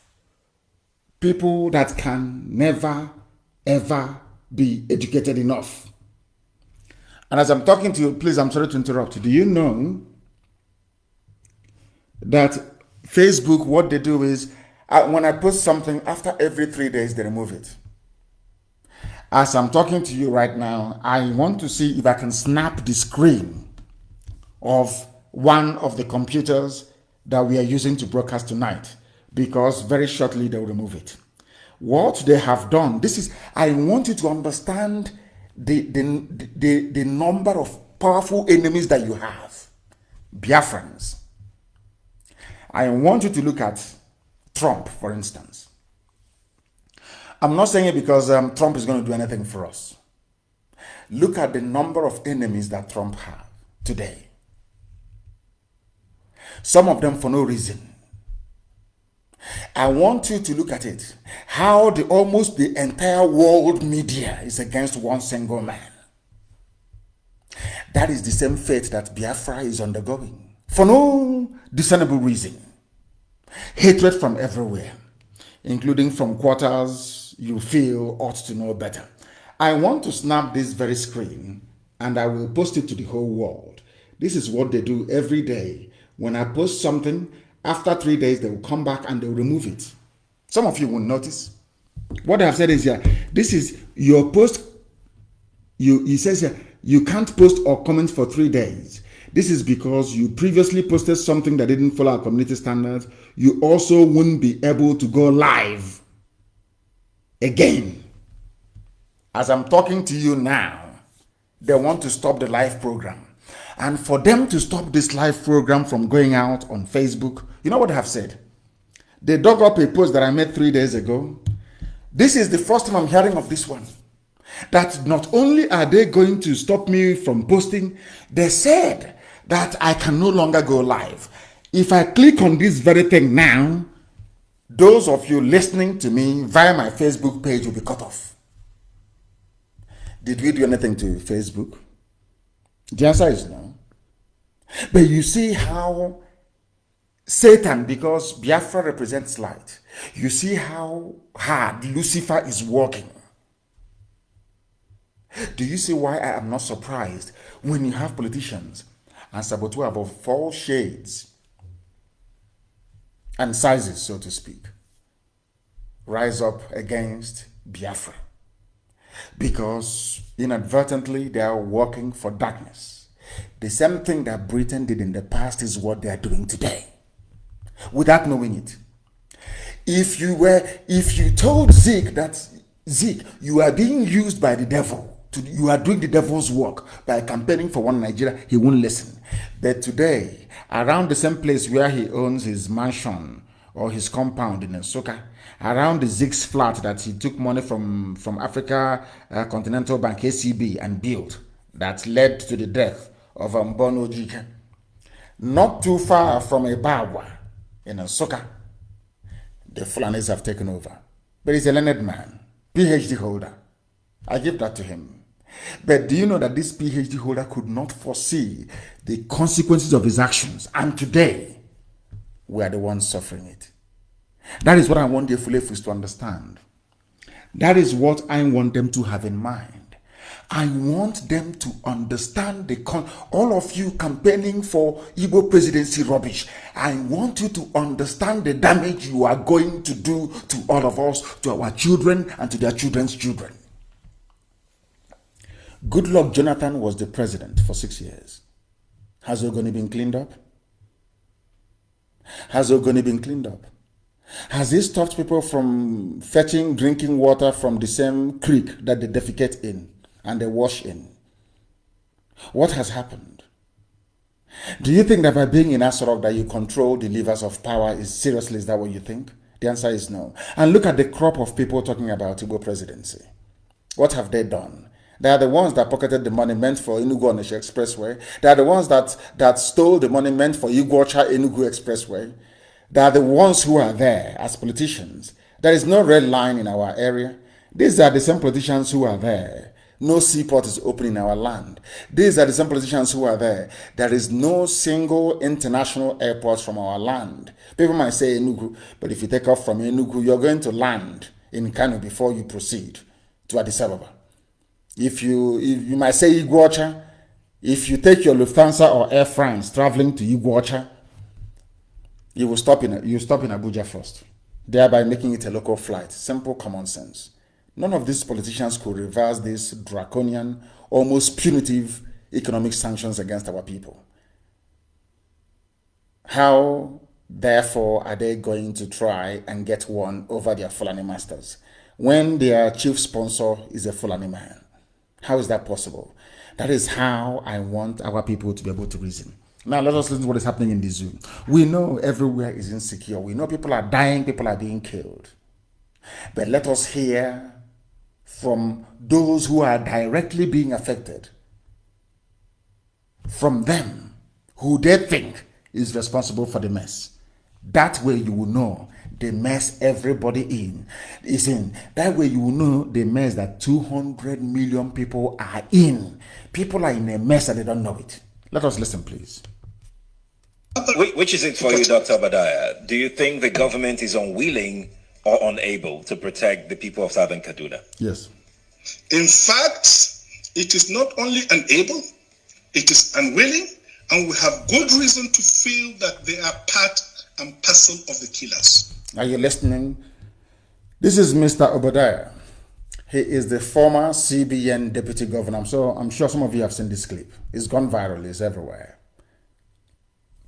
people that can never ever be educated enough. And as I'm talking to you, please, I'm sorry to interrupt. Do you know that Facebook, what they do is, when I post something, after every 3 days, they remove it. As I'm talking to you right now, I want to see if I can snap the screen of one of the computers that we are using to broadcast tonight, because very shortly they will remove it. What they have done, this is, I want you to understand the number of powerful enemies that you have. Biafrans. I want you to look at Trump, for instance. I'm not saying it because Trump is going to do anything for us. Look at the number of enemies that Trump has today. Some of them for no reason. I want you to look at it. How almost the entire world media is against one single man. That is the same fate that Biafra is undergoing. For no discernible reason. Hatred from everywhere, including from quarters you feel ought to know better. I want to snap this very screen and I will post it to the whole world. This is what they do every day. When I post something, after 3 days, they will come back and they will remove it. Some of you will notice. What I have said is here, this is your post. It says here, you can't post or comment for 3 days. This is because you previously posted something that didn't follow our community standards. You also wouldn't be able to go live again. As I'm talking to you now, they want to stop the live program. And for them to stop this live program from going out on Facebook, you know what I have said? They dug up a post that I made 3 days ago. This is the first time I'm hearing of this one. That not only are they going to stop me from posting, they said that I can no longer go live. If I click on this very thing now, those of you listening to me via my Facebook page will be cut off. Did we do anything to Facebook? The answer is no. But you see how Satan, because Biafra represents light, you see how hard Lucifer is working. Do you see why I am not surprised when you have politicians and saboteurs of all shades and sizes, so to speak, rise up against Biafra? Because inadvertently they are working for darkness. The same thing that Britain did in the past is what they are doing today, without knowing it. If you told Zeke that, Zeke, you are being used by the devil, you are doing the devil's work by campaigning for one Nigeria, he won't listen. But today, around the same place where he owns his mansion or his compound in Nsukka, around the Zeke's flat that he took money from Africa Continental Bank, ACB, and built, that led to the death of Mbono Jike. Not too far from Ibawa in Nsukka, the Fulanis have taken over. But he's a learned man, PhD holder. I give that to him. But do you know that this PhD holder could not foresee the consequences of his actions? And today, we are the ones suffering it. That is what I want the Fulefus to understand. That is what I want them to have in mind. I want them to understand all of you campaigning for Igbo presidency rubbish. I want you to understand the damage you are going to do to all of us, to our children, and to their children's children. Goodluck Jonathan was the president for 6 years. Has Ogoni been cleaned up? Has Ogoni been cleaned up? Has he stopped people from fetching drinking water from the same creek that they defecate in and they wash in? What has happened? Do you think that by being in Asorok that you control the levers of power? Is that what you think? The answer is no. And look at the crop of people talking about Igbo presidency. What have they done? They are the ones that pocketed the money meant for Enugu-Onitsha Expressway. They are the ones that stole the money meant for Iguacha-Enugu Expressway. They are the ones who are there as politicians. There is no red line in our area. These are the same politicians who are there No seaport is open in our land. These are the same politicians who are there. There is no single international airport from our land. People might say Enugu, but if you take off from Enugu, you're going to land in Kanu before you proceed to Addis Ababa. If you might say Iguacha, if you take your Lufthansa or Air France traveling to Iguacha, you stop in Abuja first, thereby making it a local flight. Simple common sense. None of these politicians could reverse these draconian, almost punitive economic sanctions against our people. How, therefore, are they going to try and get one over their Fulani masters when their chief sponsor is a Fulani man? How is that possible? That is how I want our people to be able to reason. Now, let us listen to what is happening in the zoo. We know everywhere is insecure. We know people are dying, people are being killed. But let us hear from those who are directly being affected, from them who they think is responsible for the mess. That way you will know the mess everybody is in. That way you will know the mess that 200 million people are in. People are in a mess and they don't know it. Let us listen, please. Which is it for you, Dr. Obadiah? Do you think the government is unwilling or unable to protect the people of Southern Kaduna? Yes. In fact, it is not only unable, it is unwilling, and we have good reason to feel that they are part and parcel of the killers. Are you listening? This is Mr. Obadiah. He is the former CBN deputy governor. So I'm sure some of you have seen this clip. It's gone viral, it's everywhere.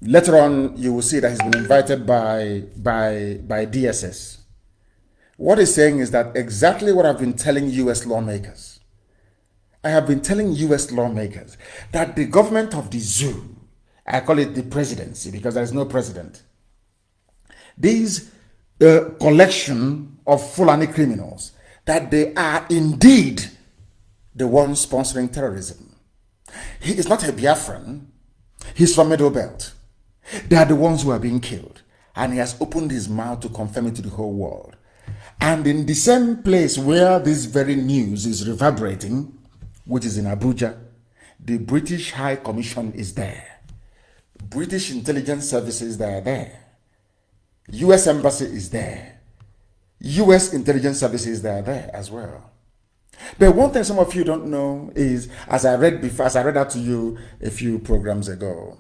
Later on, you will see that he's been invited by DSS. What he's saying is that exactly what I've been telling US lawmakers. I have been telling US lawmakers that the government of the zoo, I call it the presidency because there is no president, these collection of Fulani criminals, that they are indeed the ones sponsoring terrorism. He is not a Biafran. He's from Middle Belt. They are the ones who are being killed. And he has opened his mouth to confirm it to the whole world. And in the same place where this very news is reverberating, which is in Abuja, the British High Commission is there. British intelligence services, they are there. US Embassy is there. US intelligence services, they are there as well. But one thing some of you don't know is, as I read out to you a few programs ago,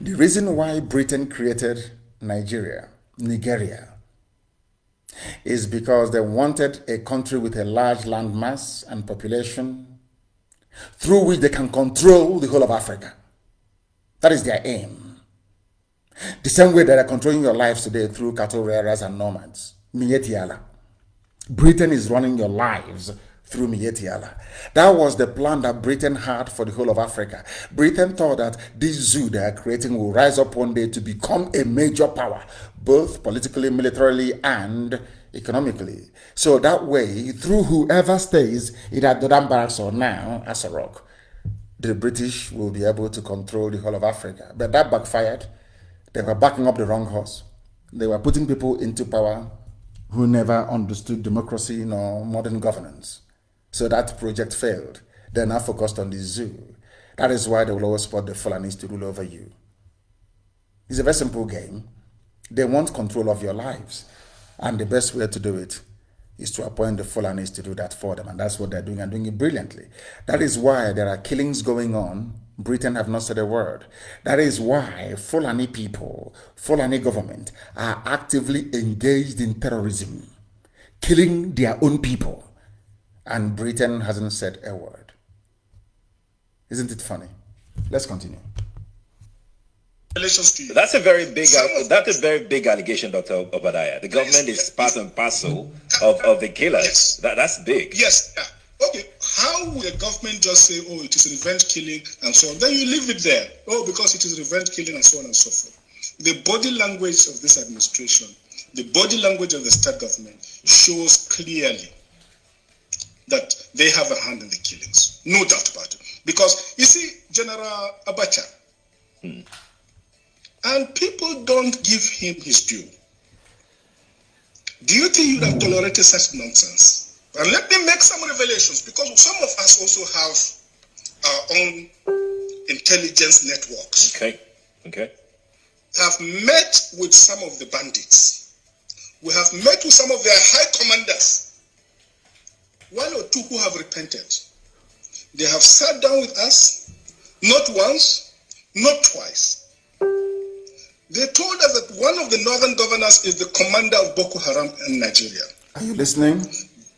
the reason why Britain created Nigeria is because they wanted a country with a large landmass and population through which they can control the whole of Africa. That is their aim. The same way that they're controlling your lives today through cattle rearers and nomads. Mietiala. Britain is running your lives through Mietiala. That was the plan that Britain had for the whole of Africa. Britain thought that this zoo they are creating will rise up one day to become a major power, both politically, militarily, and economically. So that way, through whoever stays, either Dodan Barracks or now Asarok, the British will be able to control the whole of Africa. But that backfired. They were backing up the wrong horse. They were putting people into power who never understood democracy nor modern governance. So that project failed. They're now focused on the zoo. That is why they will always support the Fulanis to rule over you. It's a very simple game. They want control of your lives. And the best way to do it is to appoint the Fulanis to do that for them. And that's what they're doing, and doing it brilliantly. That is why there are killings going on. Britain have not said a word. That is why Fulani people, Fulani government are actively engaged in terrorism, killing their own people. And Britain hasn't said a word. Isn't it funny? Let's continue. That's a very big allegation, Dr. Obadiah. The government is part and parcel of the killers. Yes. That's big. Yes. Okay. How will the government just say, oh, it is revenge killing and so on? Then you leave it there. Oh, because it is revenge killing and so on and so forth. The body language of this administration, the body language of the state government shows clearly that they have a hand in the killings. No doubt about it. Because, you see, General Abacha, and people don't give him his due. Do you think you would have tolerated such nonsense? And let me make some revelations, because some of us also have our own intelligence networks. Okay. Have met with some of the bandits. We have met with some of their high commanders. One or two who have repented. They have sat down with us, not once, not twice. They told us that one of the northern governors is the commander of Boko Haram in Nigeria. Are you listening?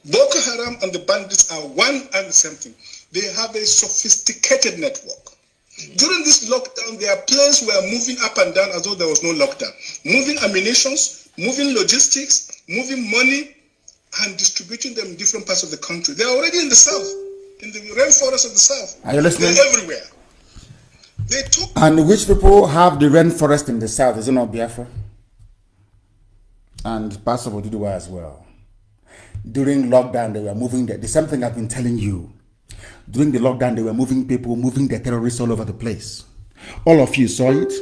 Boko Haram and the bandits are one and the same thing. They have a sophisticated network. During this lockdown, their planes were moving up and down as though there was no lockdown. Moving ammunitions, moving logistics, moving money, and distributing them in different parts of the country. They are already in the south, in the rainforest of the south. Are you listening? They're everywhere. They took. And which people have the rainforest in the south? Is it not Biafra? And Pastor Boduduwa as well. During lockdown, they were moving the same thing I've been telling you. During the lockdown, they were moving people, moving the terrorists all over the place. All of you saw it.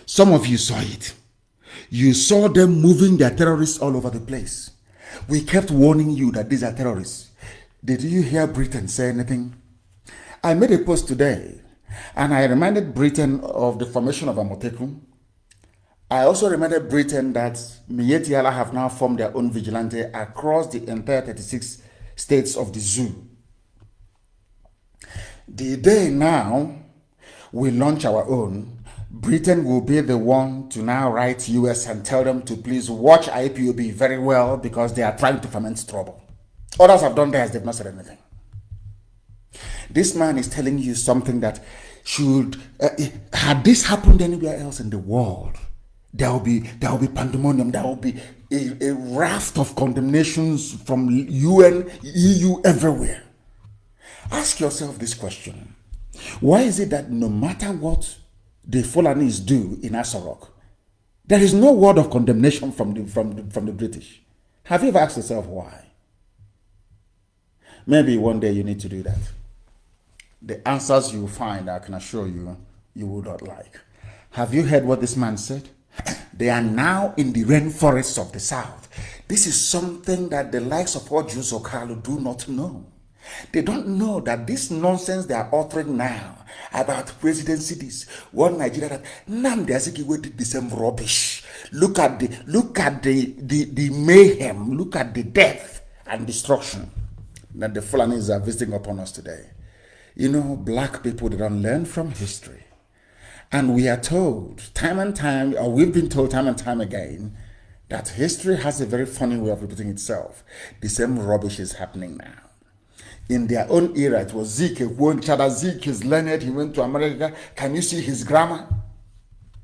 Some of you saw it. You saw them moving their terrorists all over the place. We kept warning you that these are terrorists. Did you hear Britain say anything? I made a post today, and I reminded Britain of the formation of Amotekun. I also reminded Britain that Miyetti Allah have now formed their own vigilante across the entire 36 states of the zoo. The day now we launch our own, Britain will be the one to now write US and tell them to please watch IPOB very well because they are trying to foment trouble. Others have done theirs, they've not said anything. This man is telling you something that should, had this happened anywhere else in the world, there will be pandemonium, there will be a raft of condemnations from UN, EU, everywhere. Ask yourself this question. Why is it that no matter what the Fulanis do in Asarok, there is no word of condemnation from the British? Have you ever asked yourself why? Maybe one day you need to do that. The answers you find, I can assure you, you would not like. Have you heard what this man said? They are now in the rainforests of the south. This is something that the likes of Ojus Okalu do not know. They don't know that this nonsense they are uttering now about presidency, this one Nigeria, that Nnamdi Kanu did the same rubbish. Look at the mayhem, look at the death and destruction that the Fulanis are visiting upon us today. You know, black people, they don't learn from history. And we are told time and time, or we've been told time and time again, that history has a very funny way of repeating itself. The same rubbish is happening now. In their own era, it was Zeke, Zeke is learned, he went to America. Can you see his grammar?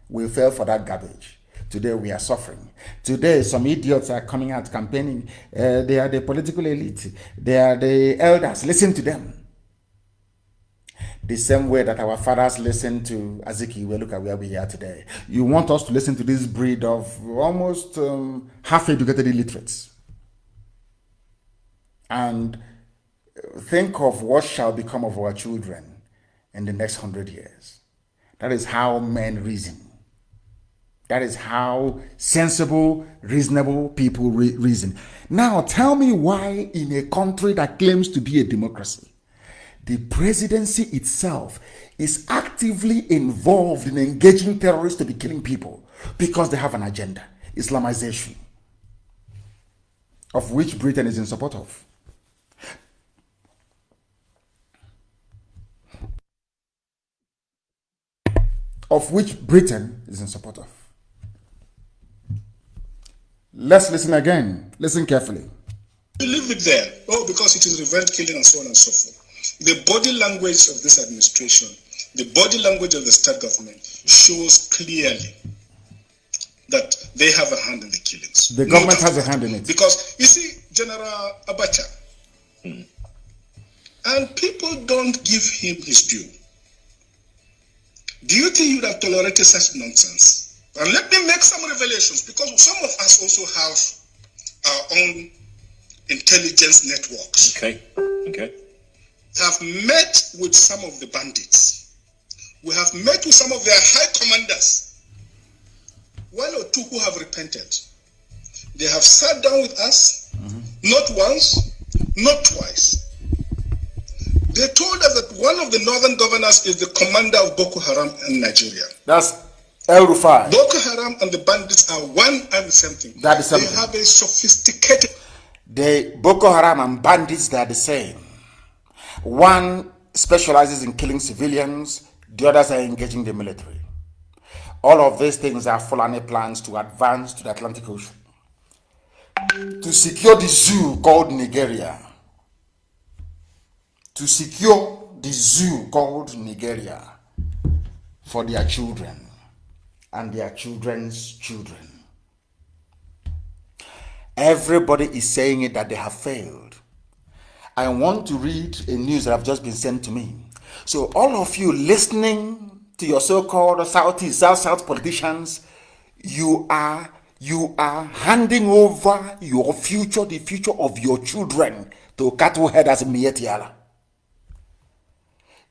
We fell for that garbage. Today we are suffering. Today some idiots are coming out campaigning. They are the political elite. They are the elders. Listen to them. The same way that our fathers listened to Azikiwe, look at where we are today. You want us to listen to this breed of almost half-educated illiterates. And think of what shall become of our children in the next 100 years. That is how men reason. That is how sensible, reasonable people reason. Now, tell me why in a country that claims to be a democracy, the presidency itself is actively involved in engaging terrorists to be killing people because they have an agenda, Islamization, of which Britain is in support of. Of which Britain is in support of. Let's listen again. Listen carefully. You leave it there. Oh, because it is revenge killing and so on and so forth. The body language of this administration, the body language of the state government shows clearly that they have a hand in the killings. The government has a hand in it. Because, you see, General Abacha, and people don't give him his due. Do you think you would have tolerated such nonsense? And let me make some revelations, because some of us also have our own intelligence networks. Okay. Have met with some of the bandits. We have met with some of their high commanders. One or two who have repented. They have sat down with us, not once, not twice. They told us that one of the northern governors is the commander of Boko Haram in Nigeria. That's El Rufai. Boko Haram and the bandits are one and the same thing. That is something. They have a sophisticated... The Boko Haram and bandits, they are the same. One specializes in killing civilians, the others are engaging the military. All of these things are Fulani plans to advance to the Atlantic Ocean, to secure the zoo called Nigeria. To secure the zoo called Nigeria for their children and their children's children. Everybody is saying it that they have failed. I want to read a news that have just been sent to me. So all of you listening to your so-called Southeast, South politicians, you are handing over your future, the future of your children, to cattle headers in Mietiala.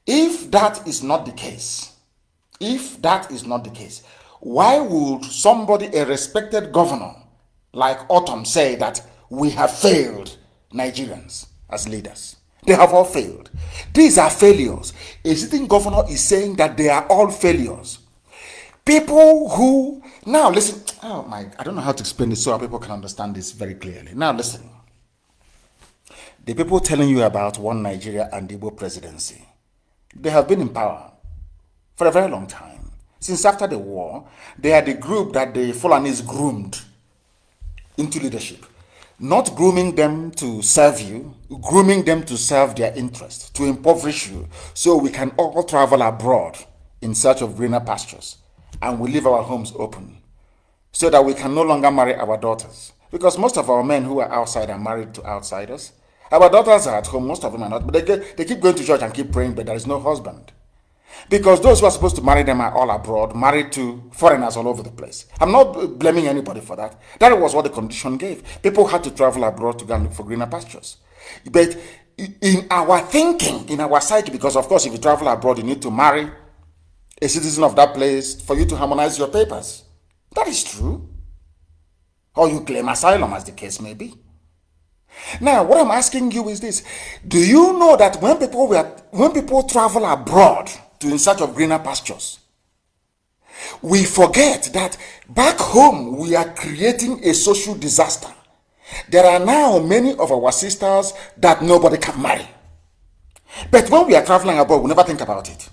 If that is not the case, why would somebody, a respected governor like Autumn, say that we have failed Nigerians as leaders? They have all failed. These are failures. A sitting governor is saying that they are all failures. People who, now listen, I don't know how to explain this so people can understand this very clearly. Now listen. The people telling you about one Nigeria and Igbo presidency, they have been in power for a very long time. Since after the war, they are the group that the Fulanis groomed into leadership. Not grooming them to serve you, grooming them to serve their interests, to impoverish you, so we can all travel abroad in search of greener pastures, and we leave our homes open, so that we can no longer marry our daughters. Because most of our men who are outside are married to outsiders. Our daughters are at home, most of them are not, but they keep going to church and keep praying, but there is no husband. Because those who are supposed to marry them are all abroad, married to foreigners all over the place. I'm not blaming anybody for that. That was what the condition gave. People had to travel abroad to go and look for greener pastures. But in our thinking, in our psyche, because of course if you travel abroad, you need to marry a citizen of that place for you to harmonize your papers. That is true. Or you claim asylum, as the case may be. Now, what I'm asking you is this. Do you know that when people travel abroad in search of greener pastures, we forget that back home we are creating a social disaster. There are now many of our sisters that nobody can marry. But when we are traveling abroad, we never think about it.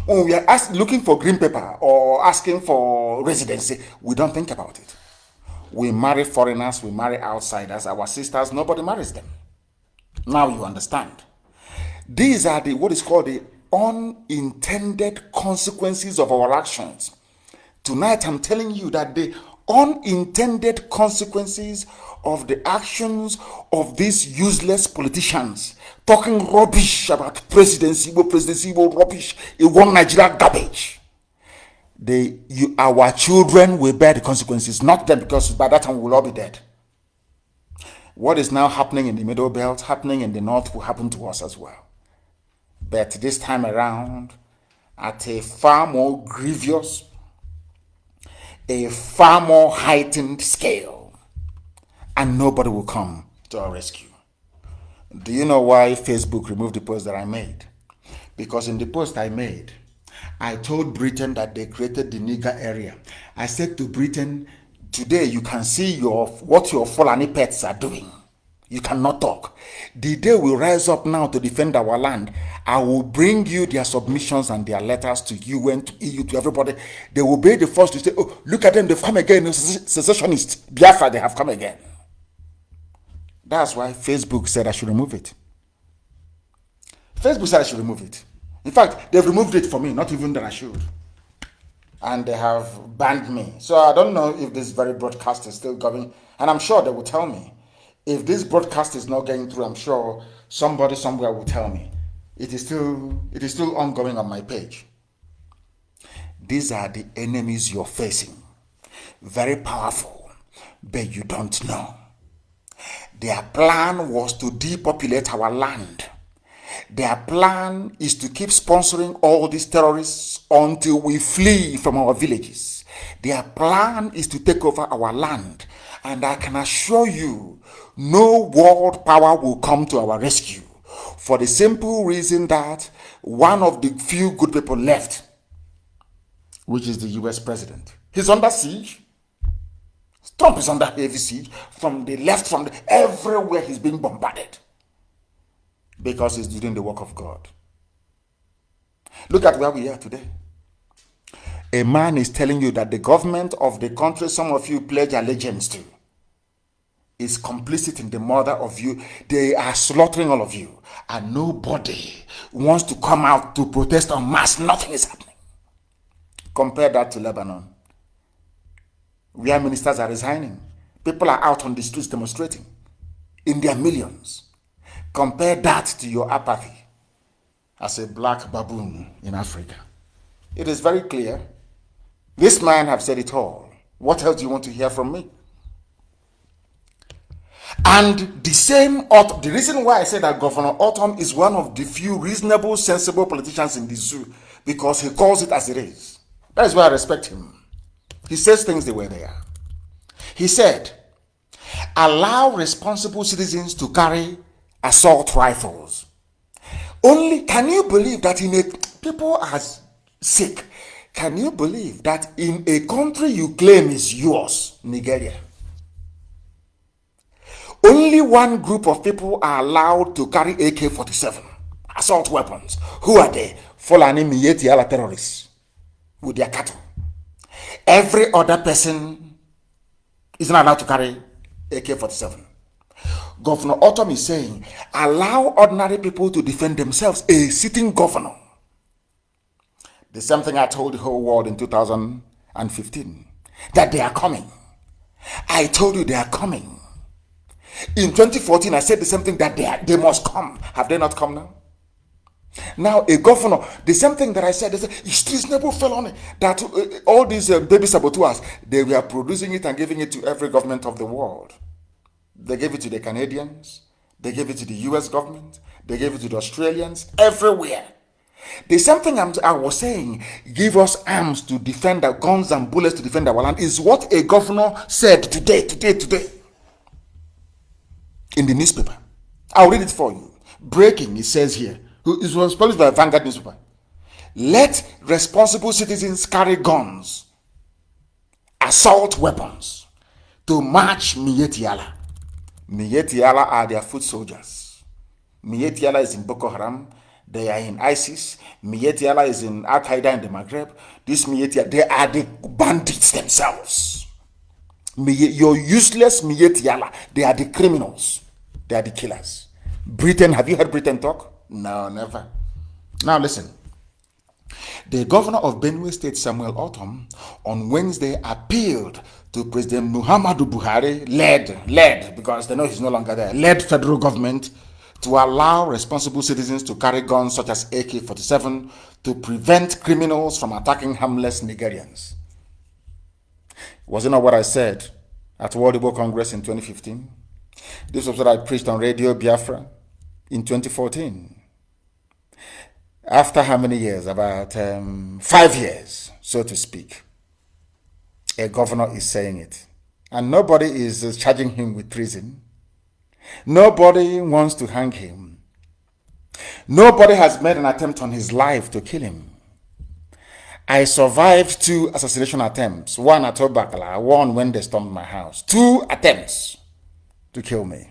When we are looking for green paper or asking for residency, we don't think about it. We marry foreigners, we marry outsiders. Our sisters, nobody marries them. Now you understand. These are what is called the unintended consequences of our actions. Tonight I'm telling you that the unintended consequences of the actions of these useless politicians talking rubbish about presidency, rubbish, one Nigeria garbage. Our children will bear the consequences, not them, because by that time we will all be dead. What is now happening in the Middle Belt, happening in the North, will happen to us as well. But this time around, at a far more grievous, a far more heightened scale, and nobody will come to our rescue. Do you know why Facebook removed the post that I made? Because in the post I made, I told Britain that they created the Niger area. I said to Britain, today you can see what your Fulani pets are doing. You cannot talk. The day we rise up now to defend our land, I will bring you their submissions and their letters to UN, to EU, to everybody. They will be the first to say, oh, look at them, they've come again, secessionists, Biafra, they have come again. That's why Facebook said I should remove it. Facebook said I should remove it. In fact, they've removed it for me, not even that I should. And they have banned me. So I don't know if this very broadcast is still going, and I'm sure they will tell me. If this broadcast is not getting through, I'm sure somebody somewhere will tell me. It is still ongoing on my page. These are the enemies you're facing. Very powerful, but you don't know. Their plan was to depopulate our land. Their plan is to keep sponsoring all these terrorists until we flee from our villages. Their plan is to take over our land. And I can assure you, no world power will come to our rescue, for the simple reason that one of the few good people left, which is the US president, he's under siege. Trump is under heavy siege from the left, everywhere he's being bombarded because he's doing the work of God. Look at where we are today. A man is telling you that the government of the country some of you pledge allegiance to is complicit in the murder of you. They are slaughtering all of you. And nobody wants to come out to protest en masse. Nothing is happening. Compare that to Lebanon, where ministers are resigning. People are out on the streets demonstrating in their millions. Compare that to your apathy as a black baboon in Africa. It is very clear. This man have said it all. What else do you want to hear from me? And the reason why I say that Governor Autumn is one of the few reasonable, sensible politicians in the zoo, because he calls it as it is. That is why I respect him. He says things the way they are. He said, allow responsible citizens to carry assault rifles. Only, can you believe that people are sick? Can you believe that in a country you claim is yours, Nigeria, only one group of people are allowed to carry AK-47, assault weapons? Who are they? Fulani Miyetti Allah terrorists with their cattle. Every other person is not allowed to carry AK-47. Governor Autumn is saying, allow ordinary people to defend themselves, a sitting governor. The same thing I told the whole world in 2015, that they are coming. I told you they are coming. In 2014, I said the same thing, that they must come. Have they not come now? Now, a governor, the same thing that I said, they said, it's reasonable felony, that all these baby saboteurs, they were producing it and giving it to every government of the world. They gave it to the Canadians, they gave it to the US government, they gave it to the Australians, everywhere. The same thing I was saying, give us arms to defend our guns and bullets to defend our land, is what a governor said today, in the newspaper. I'll read it for you. Breaking, it says here. It was published by Vanguard newspaper. Let responsible citizens carry guns, assault weapons, to match Miyetti Allah. Miyetti Allah are their foot soldiers. Miyetti Allah is in Boko Haram. They are in ISIS. Miyetti Allah is in Al Qaeda in the Maghreb. This Miyetti, they are the bandits themselves. Your useless Miyetti Allah, they are the criminals. They are the killers. Britain, have you heard Britain talk? No, never. Now listen. The governor of Benue State, Samuel Autumn, on Wednesday appealed to President Muhammadu Buhari, led, because they know he's no longer there, led federal government to allow responsible citizens to carry guns such as AK-47 to prevent criminals from attacking harmless Nigerians. Wasn't that what I said at World Igbo Congress in 2015? This was what I preached on Radio Biafra in 2014. After how many years? About 5 years, so to speak. A governor is saying it. And nobody is charging him with treason. Nobody wants to hang him. Nobody has made an attempt on his life to kill him. I survived 2 assassination attempts. One at Obakala, one when they stormed my house. 2 attempts to kill me.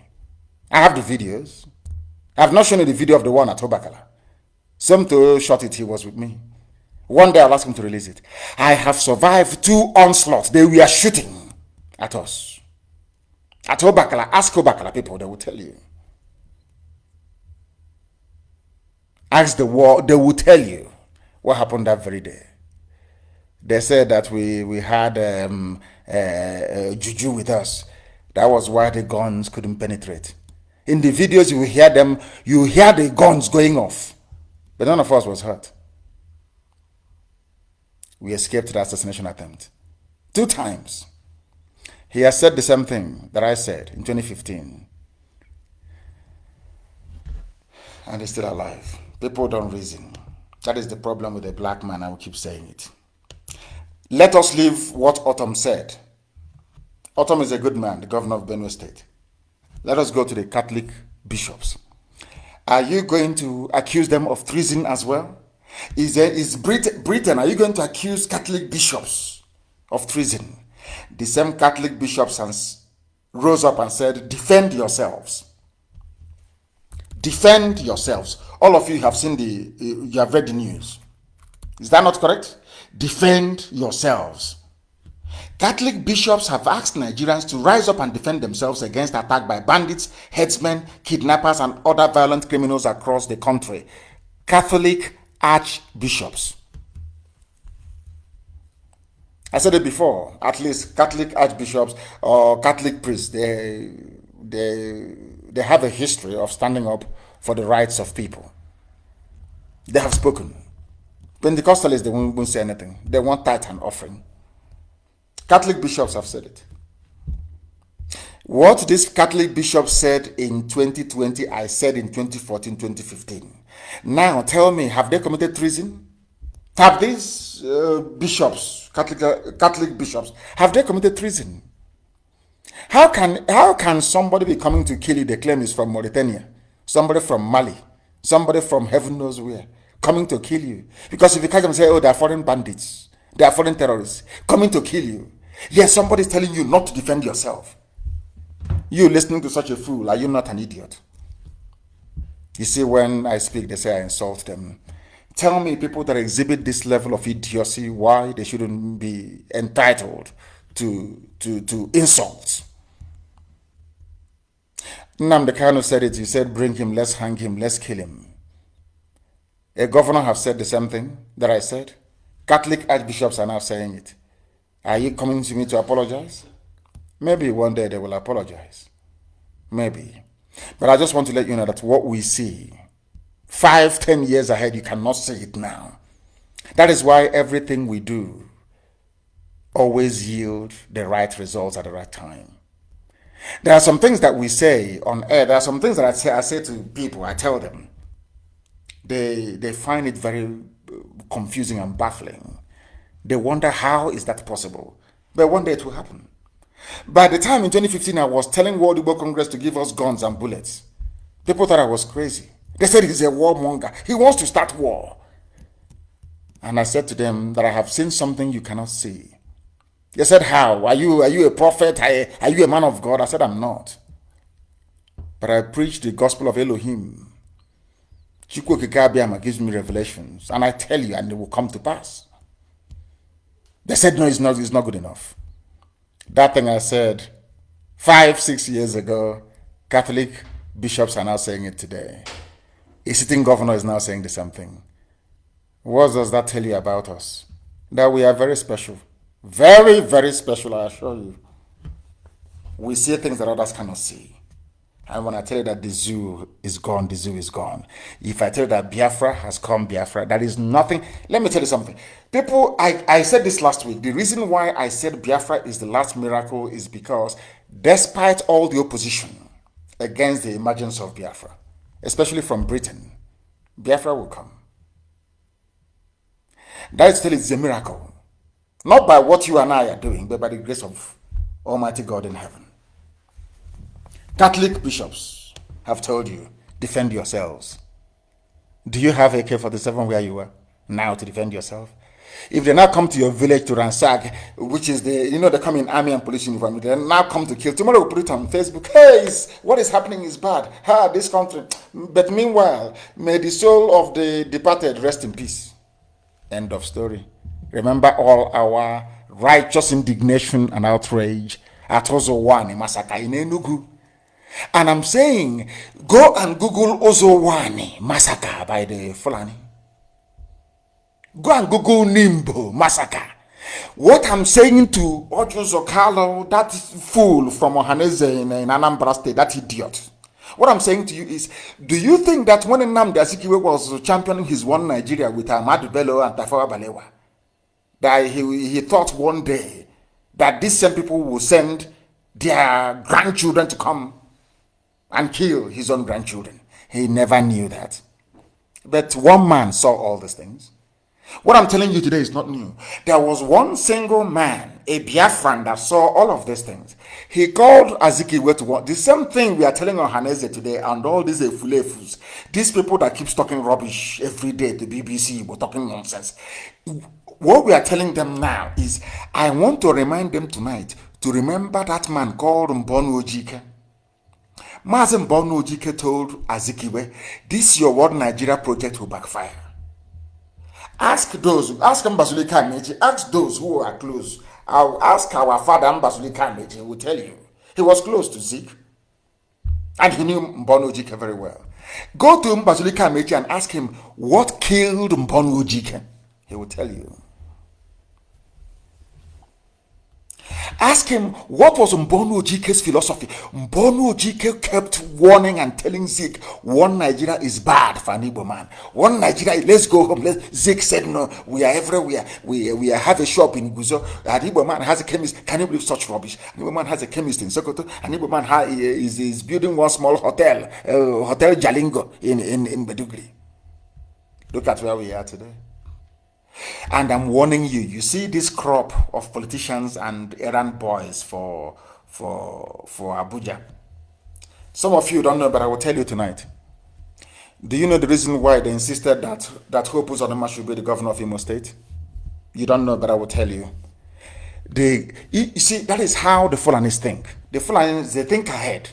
I have the videos. I have not shown you the video of the one at Obakala. Somto shot it, he was with me. One day I'll ask him to release it. I have survived 2 onslaughts. They were shooting at us. At Obakala, ask Obakala people, they will tell you. Ask the war, they will tell you what happened that very day. They said that we had juju with us. That was why the guns couldn't penetrate. In the videos, you will hear them, you hear the guns going off. But none of us was hurt. We escaped the assassination attempt 2 times. He has said the same thing that I said in 2015. And he's still alive. People don't reason. That is the problem with a black man. I will keep saying it. Let us leave what Autumn said Autumn is a good man, the governor of Benue State. Let us go to the Catholic bishops. Are you going to accuse them of treason as well? Is Britain, are you going to accuse Catholic bishops of treason? The same Catholic bishops rose up and said, defend yourselves. Defend yourselves. All of you have seen you have read the news. Is that not correct? Defend yourselves. Catholic bishops have asked Nigerians to rise up and defend themselves against attack by bandits, headsmen, kidnappers, and other violent criminals across the country. Catholic archbishops. I said it before, at least Catholic archbishops or Catholic priests, they have a history of standing up for the rights of people. They have spoken. Pentecostalists, they won't say anything. They want tithe and offering. Catholic bishops have said it. What this Catholic bishop said in 2020, I said in 2014, 2015. Now tell me, have they committed treason? Have these bishops, Catholic bishops, have they committed treason? How can somebody be coming to kill you? They claim is from Mauritania, somebody from Mali, somebody from heaven knows where, coming to kill you. Because if you catch them and say, oh, they are foreign bandits, they are foreign terrorists, coming to kill you. Yes, somebody is telling you not to defend yourself. You listening to such a fool, are you not an idiot? You see, when I speak, they say I insult them. Tell me, people that exhibit this level of idiocy, why they shouldn't be entitled to insults. Nnamdi Kanu said it. He said, bring him, let's hang him, let's kill him. A governor have said the same thing that I said. Catholic archbishops are now saying it. Are you coming to me to apologize? Maybe one day they will apologize. Maybe. But I just want to let you know that what we see 5-10 years ahead, you cannot see it now. That is why everything we do always yield the right results at the right time. There are some things that we say on air. There are some things that I say to people. I tell them. They find it very confusing and baffling. They wonder, how is that possible? But one day it will happen. By the time in 2015 I was telling World Igbo Congress to give us guns and bullets, people thought I was crazy. They said he's a warmonger. He wants to start war. And I said to them that I have seen something you cannot see. They said, how? Are you a prophet? Are you a man of God? I said, I'm not. But I preach the gospel of Elohim. Chukwu Kikabiyama gives me revelations. And I tell you, and it will come to pass. They said, no, it's not good enough. That thing I said 5-6 years ago, Catholic bishops are now saying it today. A sitting governor is now saying the same thing. What does that tell you about us? That we are very special. Very, very special, I assure you. We see things that others cannot see. And when I tell you that the zoo is gone, the zoo is gone. If I tell you that Biafra has come, Biafra, that is nothing. Let me tell you something. People, I said this last week. The reason why I said Biafra is the last miracle is because despite all the opposition against the emergence of Biafra, especially from Britain, Biafra will come. That still is a miracle. Not by what you and I are doing, but by the grace of Almighty God in heaven. Catholic bishops have told you, defend yourselves. Do you have AK-47 where you are now to defend yourself? If they now come to your village to ransack, which is they come in army and police uniform, they now come to kill. Tomorrow we'll put it on Facebook. Hey, what is happening is bad. This country. But meanwhile, may the soul of the departed rest in peace. End of story. Remember all our righteous indignation and outrage at Ozowani massacre in Enugu. And I'm saying, go and Google Ozowani massacre by the Fulani. Go and Google Nimbo massacre. What I'm saying to Ojo Zokalo, that fool from Ohaneze in Anambra State, that idiot. What I'm saying to you is, do you think that when Nnamdi Azikiwe was championing his one Nigeria with Ahmadu Bello and Tafawa Balewa, that he thought one day that these same people will send their grandchildren to come and kill his own grandchildren? He never knew that. But one man saw all these things. What I'm telling you today is not new. There was one single man a Biafran that saw all of these things. He called Azikiwe to work. The same thing we are telling Ohaneze today and all these Efulefus, these people that keeps talking rubbish every day to BBC, we're talking nonsense. What we are telling them now is, I want to remind them tonight to remember that man called Mbonu Ojike. Mazen Mbonu Ojike told Azikiwe, this your World Nigeria project will backfire. Ask Mbazulika Meji, ask those who are close. I'll ask our father Mbazulika Meji, he will tell you. He was close to Zeke. And he knew Mbonu Ojike very well. Go to Mbazulika Meji and ask him what killed Mbonu Ojike. He will tell you. Ask him what was Mbonu Ojike's philosophy. Mbonu Ojike kept warning and telling Zeke, one Nigeria is bad for an Igbo man. One Nigeria, let's go home. Zeke said, no, we are everywhere. We have a shop in Guzo. An Igbo man has a chemist. Can you believe such rubbish? An Igbo man has a chemist in Sokoto. An Igbo man is building one small hotel, Hotel Jalingo in Meduguri. Look at where we are today. And I'm warning you, you see this crop of politicians and errand boys for Abuja. Some of you don't know, but I will tell you tonight. Do you know the reason why they insisted that Hope Uzodinma should be the governor of Imo State? You don't know, but I will tell you. You see, that is how the Fulanis think. The Fulanis, they think ahead.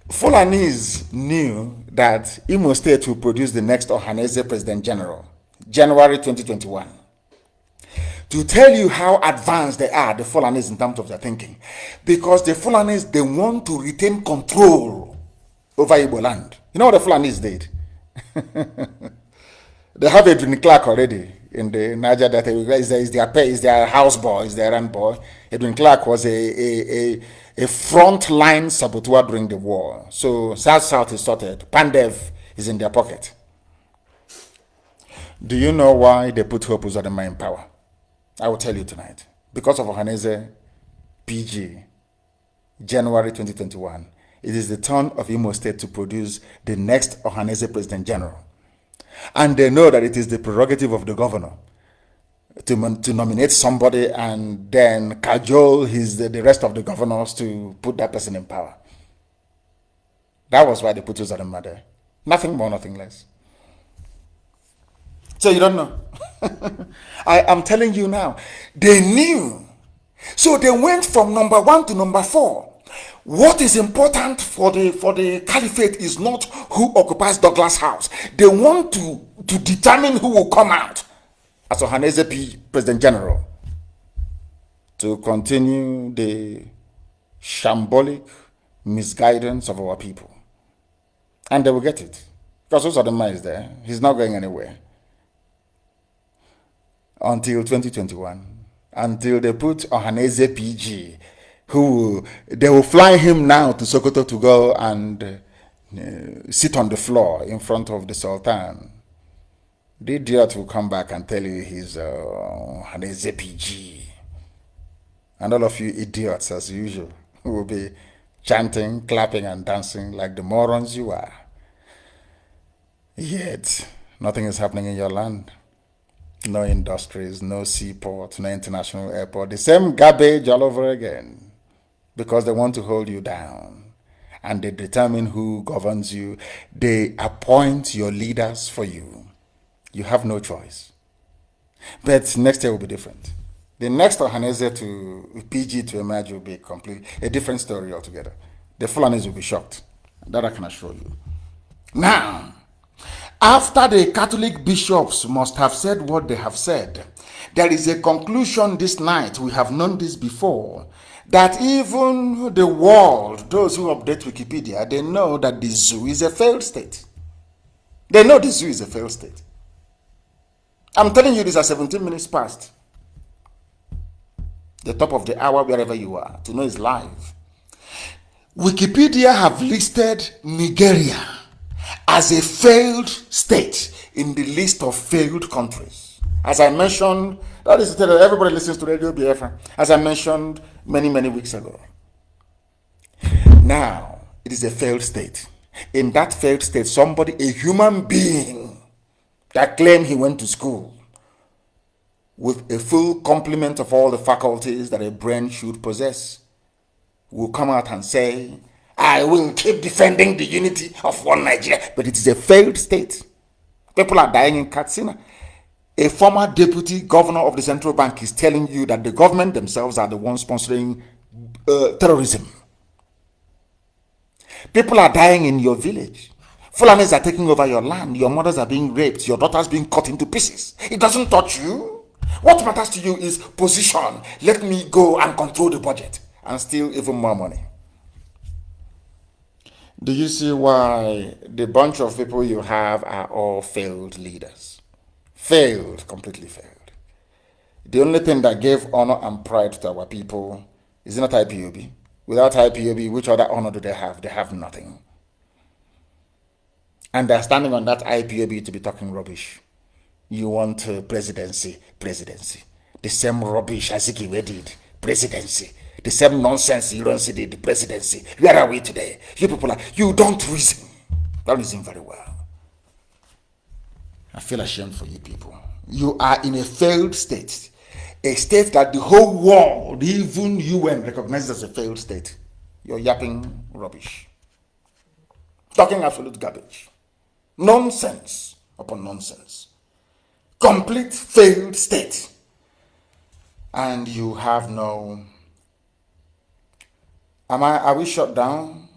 Fulanis knew that Imo State will produce the next Ohaneze President General. January 2021. To tell you how advanced they are, the Fulanis, in terms of their thinking. Because the Fulanis, they want to retain control over Igbo land. You know what the Fulanis did? They have a Edwin Clark already in the Niger Delta. Is their houseboy, is their errand boy. Edwin Clark was a front-line saboteur during the war. So South is sorted. Pandev is in their pocket. Do you know why they put Hope Uzodinma in power? I will tell you tonight. Because of Ohaneze PG, January 2021. It is the turn of Imo State to produce the next Ohaneze President General. And they know that it is the prerogative of the governor to nominate somebody and then cajole the rest of the governors to put that person in power. That was why they put Uzodinma there. Nothing more, nothing less. So you don't know. I am telling you now. They knew. So they went from number 1 to number 4. What is important for the caliphate is not who occupies Douglas House. They want to determine who will come out as Ohaneze P. President General to continue the shambolic misguidance of our people. And they will get it. Because Uzodinma is there. He's not going anywhere. Until 2021, until they put Ohaneze PG, they will fly him now to Sokoto to go and sit on the floor in front of the Sultan. The idiot will come back and tell you he's Ohaneze PG. And all of you idiots, as usual, will be chanting, clapping, and dancing like the morons you are. Yet, nothing is happening in your land. No industries, no seaport, no international airport. The same garbage all over again. Because they want to hold you down. And they determine who governs you. They appoint your leaders for you. You have no choice. But next year will be different. The next Ohaneze to PG to emerge will be completely a different story altogether. The Fulanis will be shocked. That I can assure you. Now, after the Catholic bishops must have said what they have said, there is a conclusion this night, we have known this before, that even the world, those who update Wikipedia, they know that the zoo is a failed state. They know the zoo is a failed state. I'm telling you this at 17 minutes past. The top of the hour, wherever you are, to know it's live. Wikipedia have listed Nigeria as a failed state in the list of failed countries. As I mentioned, that is to tell you, everybody listens to Radio Biafra, as I mentioned many weeks ago. Now, it is a failed state. In that failed state, somebody, a human being that claimed he went to school, with a full complement of all the faculties that a brain should possess will come out and say, I will keep defending the unity of one Nigeria. But it is a failed state. People are dying in Katsina. A former deputy governor of the central bank is telling you that the government themselves are the ones sponsoring terrorism. People are dying in your village. Fulanis are taking over your land. Your mothers are being raped. Your daughters being cut into pieces. It doesn't touch you. What matters to you is position. Let me go and control the budget and steal even more money. Do you see why the bunch of people you have are all failed leaders? Failed, completely failed. The only thing that gave honor and pride to our people is not IPOB. Without IPOB, which other honor do they have? They have nothing. And they're standing on that IPOB to be talking rubbish. You want presidency. The same rubbish Azikiwe did, presidency. The same nonsense Ironsi did, presidency. Where are we today? You people you don't reason. Don't reason very well. I feel ashamed for you people. You are in a failed state. A state that the whole world, even UN, recognizes as a failed state. You're yapping rubbish. Talking absolute garbage. Nonsense upon nonsense. Complete failed state. And you have no... Are we shut down?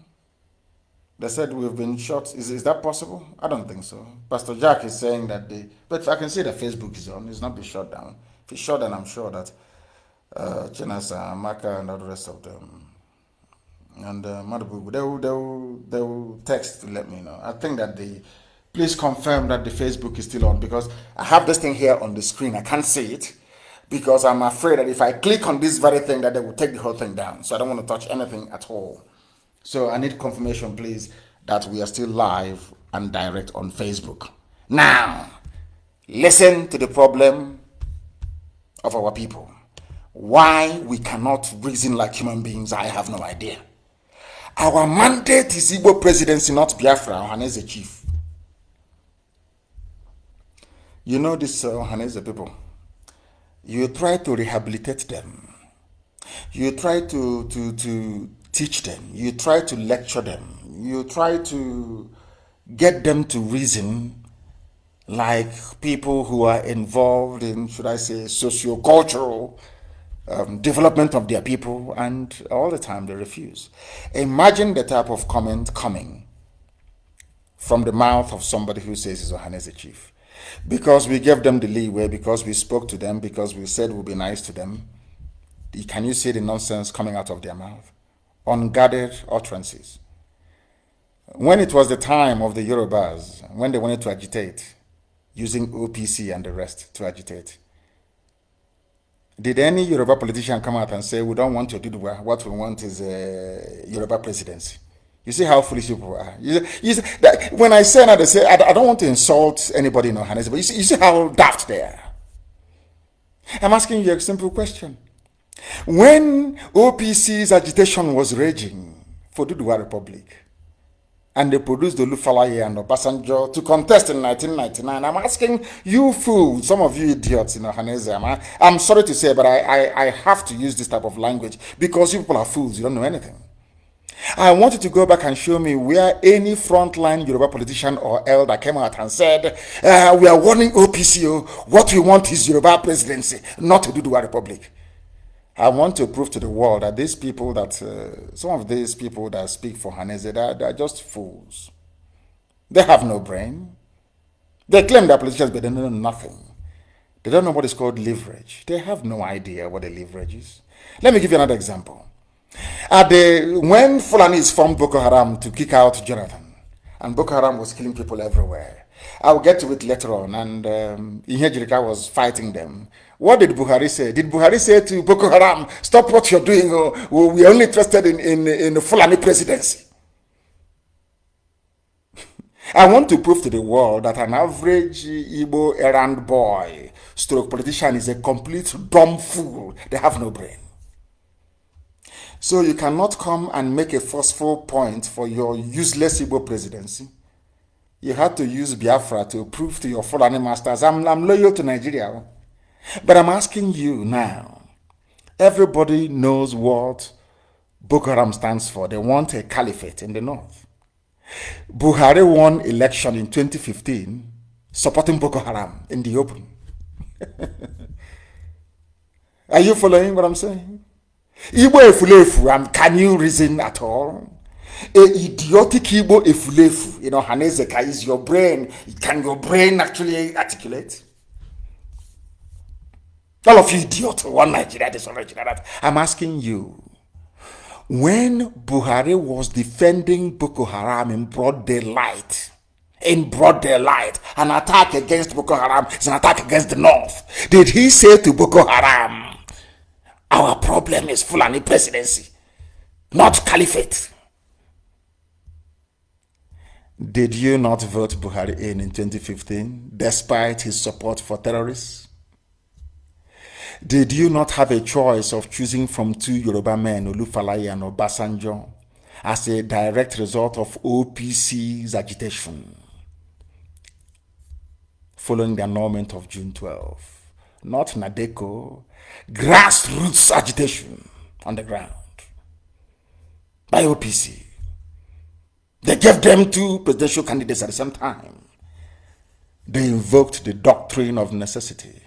They said we've been shut. Is that possible? I don't think so. Pastor Jack is saying that but I can see that Facebook is on. It's not been shut down. If it's shut down, I'm sure that Chinasa, Maka, and all the rest of them, and Madabu, they will text to let me know. I think that please confirm that the Facebook is still on, because I have this thing here on the screen. I can't see it because I'm afraid that if I click on this very thing, that they will take the whole thing down. So I don't want to touch anything at all. So I need confirmation, please, that we are still live and direct on Facebook. Now, listen to the problem of our people. Why we cannot reason like human beings, I have no idea. Our mandate is Igbo presidency, not Biafra, Ohaneze chief. You know this Ohaneze people. You try to rehabilitate them. You try to teach them. You try to lecture them. You try to get them to reason like people who are involved in, should I say, socio-cultural development of their people, and all the time they refuse. Imagine the type of comment coming from the mouth of somebody who says he's Ohaneze chief. Because we gave them the leeway, because we spoke to them, because we said we'll be nice to them. Can you see the nonsense coming out of their mouth? Unguarded utterances. When it was the time of the Yorubas, when they wanted to agitate, using OPC and the rest to agitate, did any Yoruba politician come out and say, we don't want your Dudua, what we want is a Yoruba presidency? You see how foolish people are. When I say that, they say, I don't want to insult anybody in Ohaneze, but you see how daft they are. I'm asking you a simple question. When OPC's agitation was raging for Dudua Republic, and they produced the Olufalaye and Obasanjo to contest in 1999, I'm asking you fools, some of you idiots in Ohaneze, I'm sorry to say, but I have to use this type of language because you people are fools, you don't know anything. I want you to go back and show me where any frontline Yoruba politician or elder came out and said, we are warning OPCO, what we want is Yoruba presidency, not Oduduwa Republic. I want to prove to the world that these people some of these people that speak for Haneze, they're just fools. They have no brain. They claim they're politicians, but they know nothing. They don't know what is called leverage. They have no idea what a leverage is. Let me give you another example. When Fulanis formed Boko Haram to kick out Jonathan, and Boko Haram was killing people everywhere, I'll get to it later on, and Ihejirika was fighting them. What did Buhari say? Did Buhari say to Boko Haram, stop what you're doing, or we are only interested in the Fulani presidency? I want to prove to the world that an average Igbo errand boy, stroke politician, is a complete dumb fool. They have no brain. So you cannot come and make a forceful point for your useless Igbo presidency. You had to use Biafra to prove to your Fulani masters, I'm loyal to Nigeria. But I'm asking you now, everybody knows what Boko Haram stands for. They want a caliphate in the north. Buhari won election in 2015 supporting Boko Haram in the open. Are you following what I'm saying? Igbo efulefu, can you reason at all? A idiotic Igbo efulefu, Hanezeka, is your brain. Can your brain actually articulate? All of you idiots, one Nigeria, this one Nigeria, that. I'm asking you, when Buhari was defending Boko Haram in broad daylight, an attack against Boko Haram is an attack against the north, did he say to Boko Haram, our problem is Fulani presidency, not caliphate? Did you not vote Buhari in 2015 despite his support for terrorists? Did you not have a choice of choosing from two Yoruba men, Olufalaye and Obasanjo, as a direct result of OPC's agitation following the annulment of June 12? Not Nadeko, grassroots agitation on the ground by OPC. They gave them two presidential candidates at the same time. They invoked the doctrine of necessity.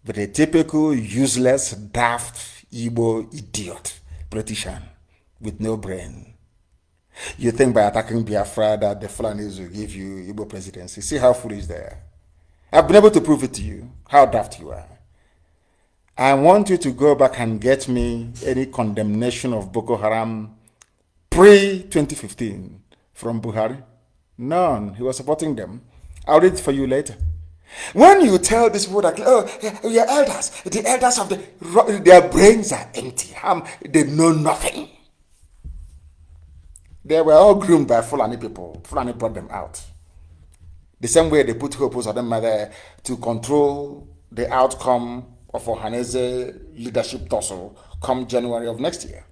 But a typical useless, daft, Igbo idiot politician with no brain. You think by attacking Biafra that the Fulanis will give you Igbo presidency. See how foolish they are. I've been able to prove it to you, how daft you are. I want you to go back and get me any condemnation of Boko Haram pre-2015 from Buhari. None. He was supporting them. I'll read it for you later. When you tell these people that, your elders, the elders of their brains are empty. They know nothing. They were all groomed by Fulani people. Fulani brought them out. The same way they put Hopos on them there to control the outcome of Ohaneze leadership tussle come January of next year.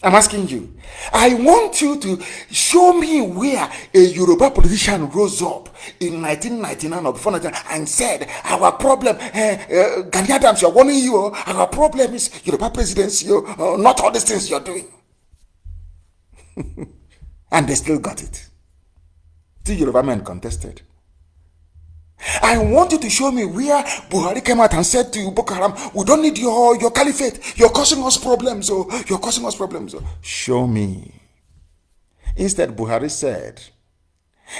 I'm asking you, I want you to show me where a Yoruba politician rose up in 1999 or before 1999 and said, our problem, Gani Adams, you're warning you, our problem is Yoruba presidency, not all these things you're doing. And they still got it. The Yoruba men contested. I want you to show me where Buhari came out and said to Boko Haram, we don't need your caliphate. You're causing us problems. You're causing us problems. Show me. Instead, Buhari said,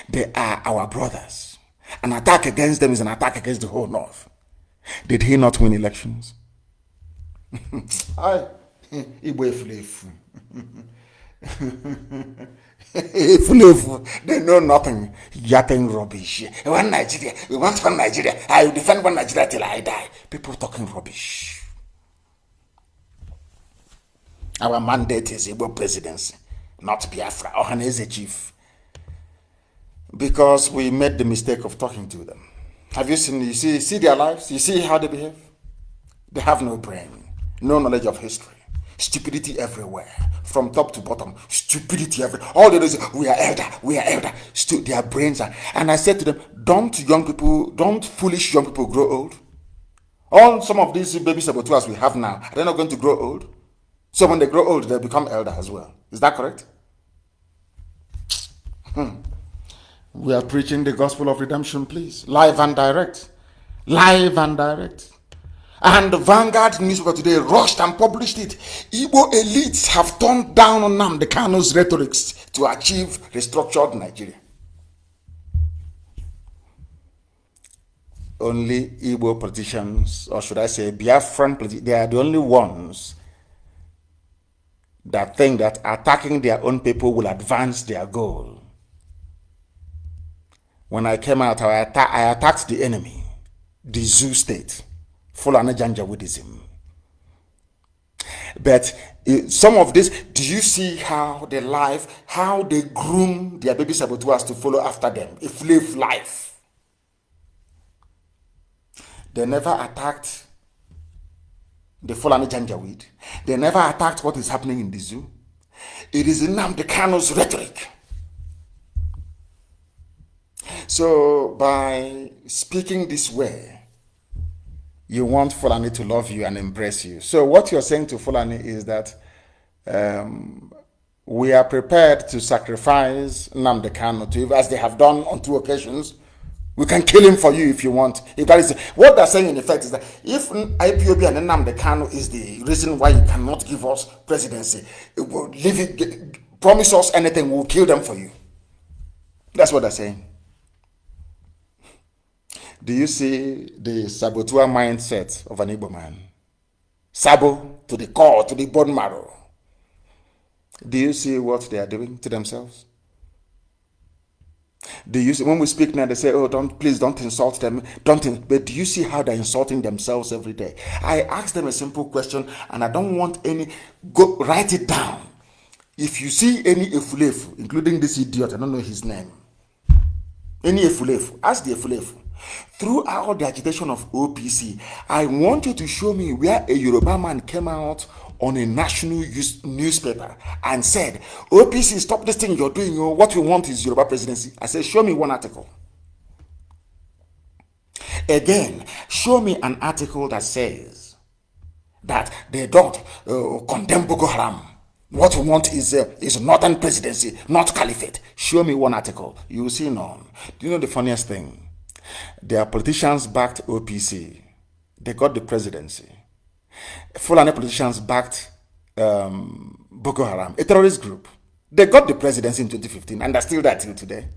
they are our brothers. An attack against them is an attack against the whole North. Did he not win elections? They know nothing. Yapping rubbish. One Nigeria. We want one Nigeria. I will defend one Nigeria till I die. People talking rubbish. Our mandate is Igbo presidency, not Biafra. Ohaneze chief. Because we made the mistake of talking to them. Have you seen? You see their lives? You see how they behave? They have no brain, no knowledge of history. Stupidity everywhere, from top to bottom. Stupidity everywhere. All they do is, we are elder. Their brains are. And I said to them, don't foolish young people grow old? All some of these baby saboteurs we have now, are they not going to grow old? So when they grow old, they become elder as well. Is that correct? We are preaching the gospel of redemption, please. Live and direct. Live and direct. And the Vanguard newspaper today rushed and published it. Igbo elites have turned down on Nnamdi Kanu's rhetorics to achieve restructured Nigeria. Only Igbo politicians, or should I say Biafran politicians, they are the only ones that think that attacking their own people will advance their goal. When I came out, I attacked the enemy, the zoo state. Fulani Janjaweedism. But some of this, do you see how they groom their baby saboteurs to follow after them? A slave life. They never attacked the Fulani Janjaweed. They never attacked what is happening in the zoo. It is Nnamdi Kanu's rhetoric. So by speaking this way, You want Fulani to love you and embrace you. So what you're saying to Fulani is that we are prepared to sacrifice Nnamdi Kanu to you, as they have done on 2 occasions. We can kill him for you if you want. If that is what they're saying, in effect, is that if IPOB and Nnamdi Kanu is the reason why you cannot give us presidency, leave it, promise us anything, we'll kill them for you. That's what they're saying. Do you see the saboteur mindset of an Igbo man? Sabo to the core, to the bone marrow. Do you see what they are doing to themselves? Do you see, when we speak now, they say, oh, please don't insult them. But do you see how they're insulting themselves every day? I asked them a simple question, and I don't want go write it down. If you see any efulefu, including this idiot, I don't know his name, any efulefu, ask the efulefu. Throughout the agitation of OPC, I want you to show me where a Yoruba man came out on a national newspaper and said, OPC, stop this thing you're doing. What we want is Yoruba presidency. I said, show me one article. Again, show me an article that says that they don't condemn Boko Haram. What we want is northern presidency, not caliphate. Show me one article. You will see none. Do you know the funniest thing? Their politicians backed OPC. They got the presidency. Fulani politicians backed Boko Haram, a terrorist group. They got the presidency in 2015 and they're still there till today.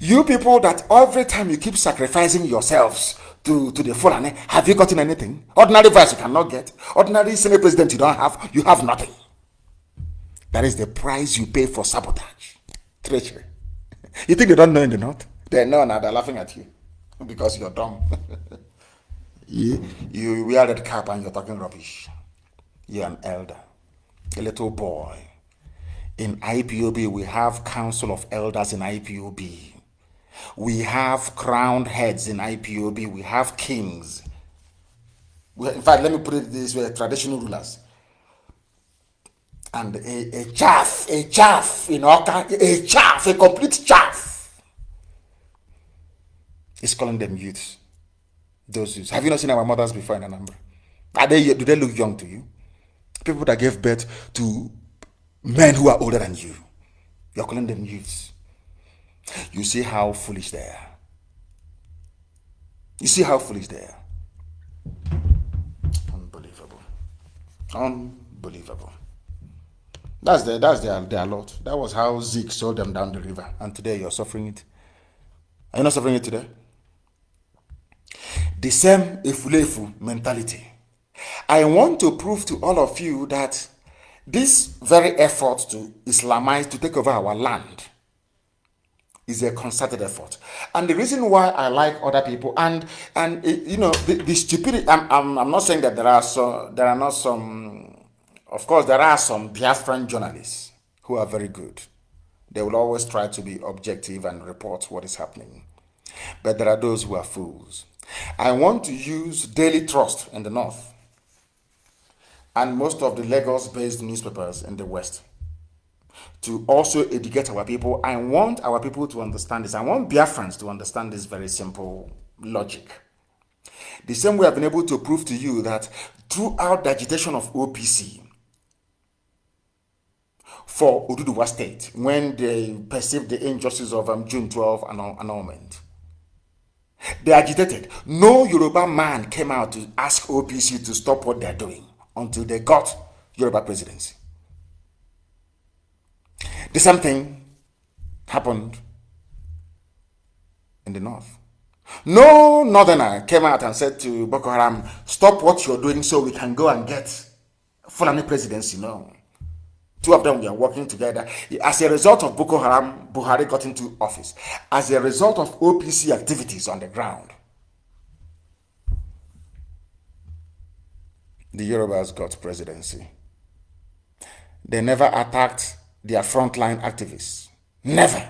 You people that every time you keep sacrificing yourselves to the Fulani, have you gotten anything? Ordinary vice you cannot get. Ordinary Senate president you don't have. You have nothing. That is the price you pay for sabotage. Treachery. You think they don't know in the north? They know now, they're laughing at you because you're dumb. You wear that cap and you're talking rubbish. You're an elder, a little boy. In IPOB, we have council of elders in IPOB. We have crowned heads in IPOB. We have kings. In fact, let me put it this way, traditional rulers. And a chaff, in Oka, a complete chaff. Is calling them youths. Those youths. Have you not seen our mothers before in Anambra? Do they look young to you? People that gave birth to men who are older than you. You're calling them youths. You see how foolish they are. You see how foolish they are. Unbelievable. Unbelievable. That's their lot. That was how Zeke sold them down the river. And today you're suffering it. Are you not suffering it today? The same efulefu mentality. I want to prove to all of you that this very effort to Islamize, to take over our land, is a concerted effort. And the reason why I like other people, and you know, the stupidity, I'm not saying that there are not some, of course there are some Biafran journalists who are very good. They will always try to be objective and report what is happening. But there are those who are fools. I want to use Daily Trust in the north and most of the Lagos-based newspapers in the west to also educate our people. I want our people to understand this. I want Biafrans to understand this very simple logic. The same way I've been able to prove to you that throughout the agitation of OPC for Oduduwa State, when they perceived the injustice of June 12 annulment, they agitated. No Yoruba man came out to ask OPC to stop what they're doing until they got Yoruba presidency. The same thing happened in the north. No northerner came out and said to Boko Haram, stop what you're doing so we can go and get Fulani presidency. No. Two of them were working together. As a result of Boko Haram, Buhari got into office. As a result of OPC activities on the ground, the Yorubas got presidency. They never attacked their frontline activists. Never.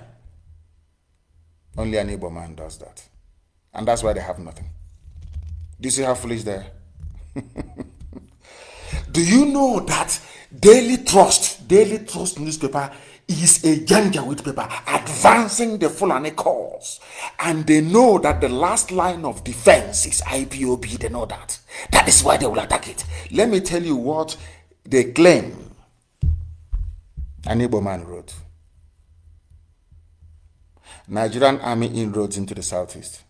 Only an Igbo man does that. And that's why they have nothing. Do you see how foolish they are? Do you know that Daily Trust newspaper is a Janjaweed paper advancing the Fulani cause. And they know that the last line of defense is IPOB. They know that. That is why they will attack it. Let me tell you what they claim an Igbo man wrote. Nigerian army inroads into the southeast,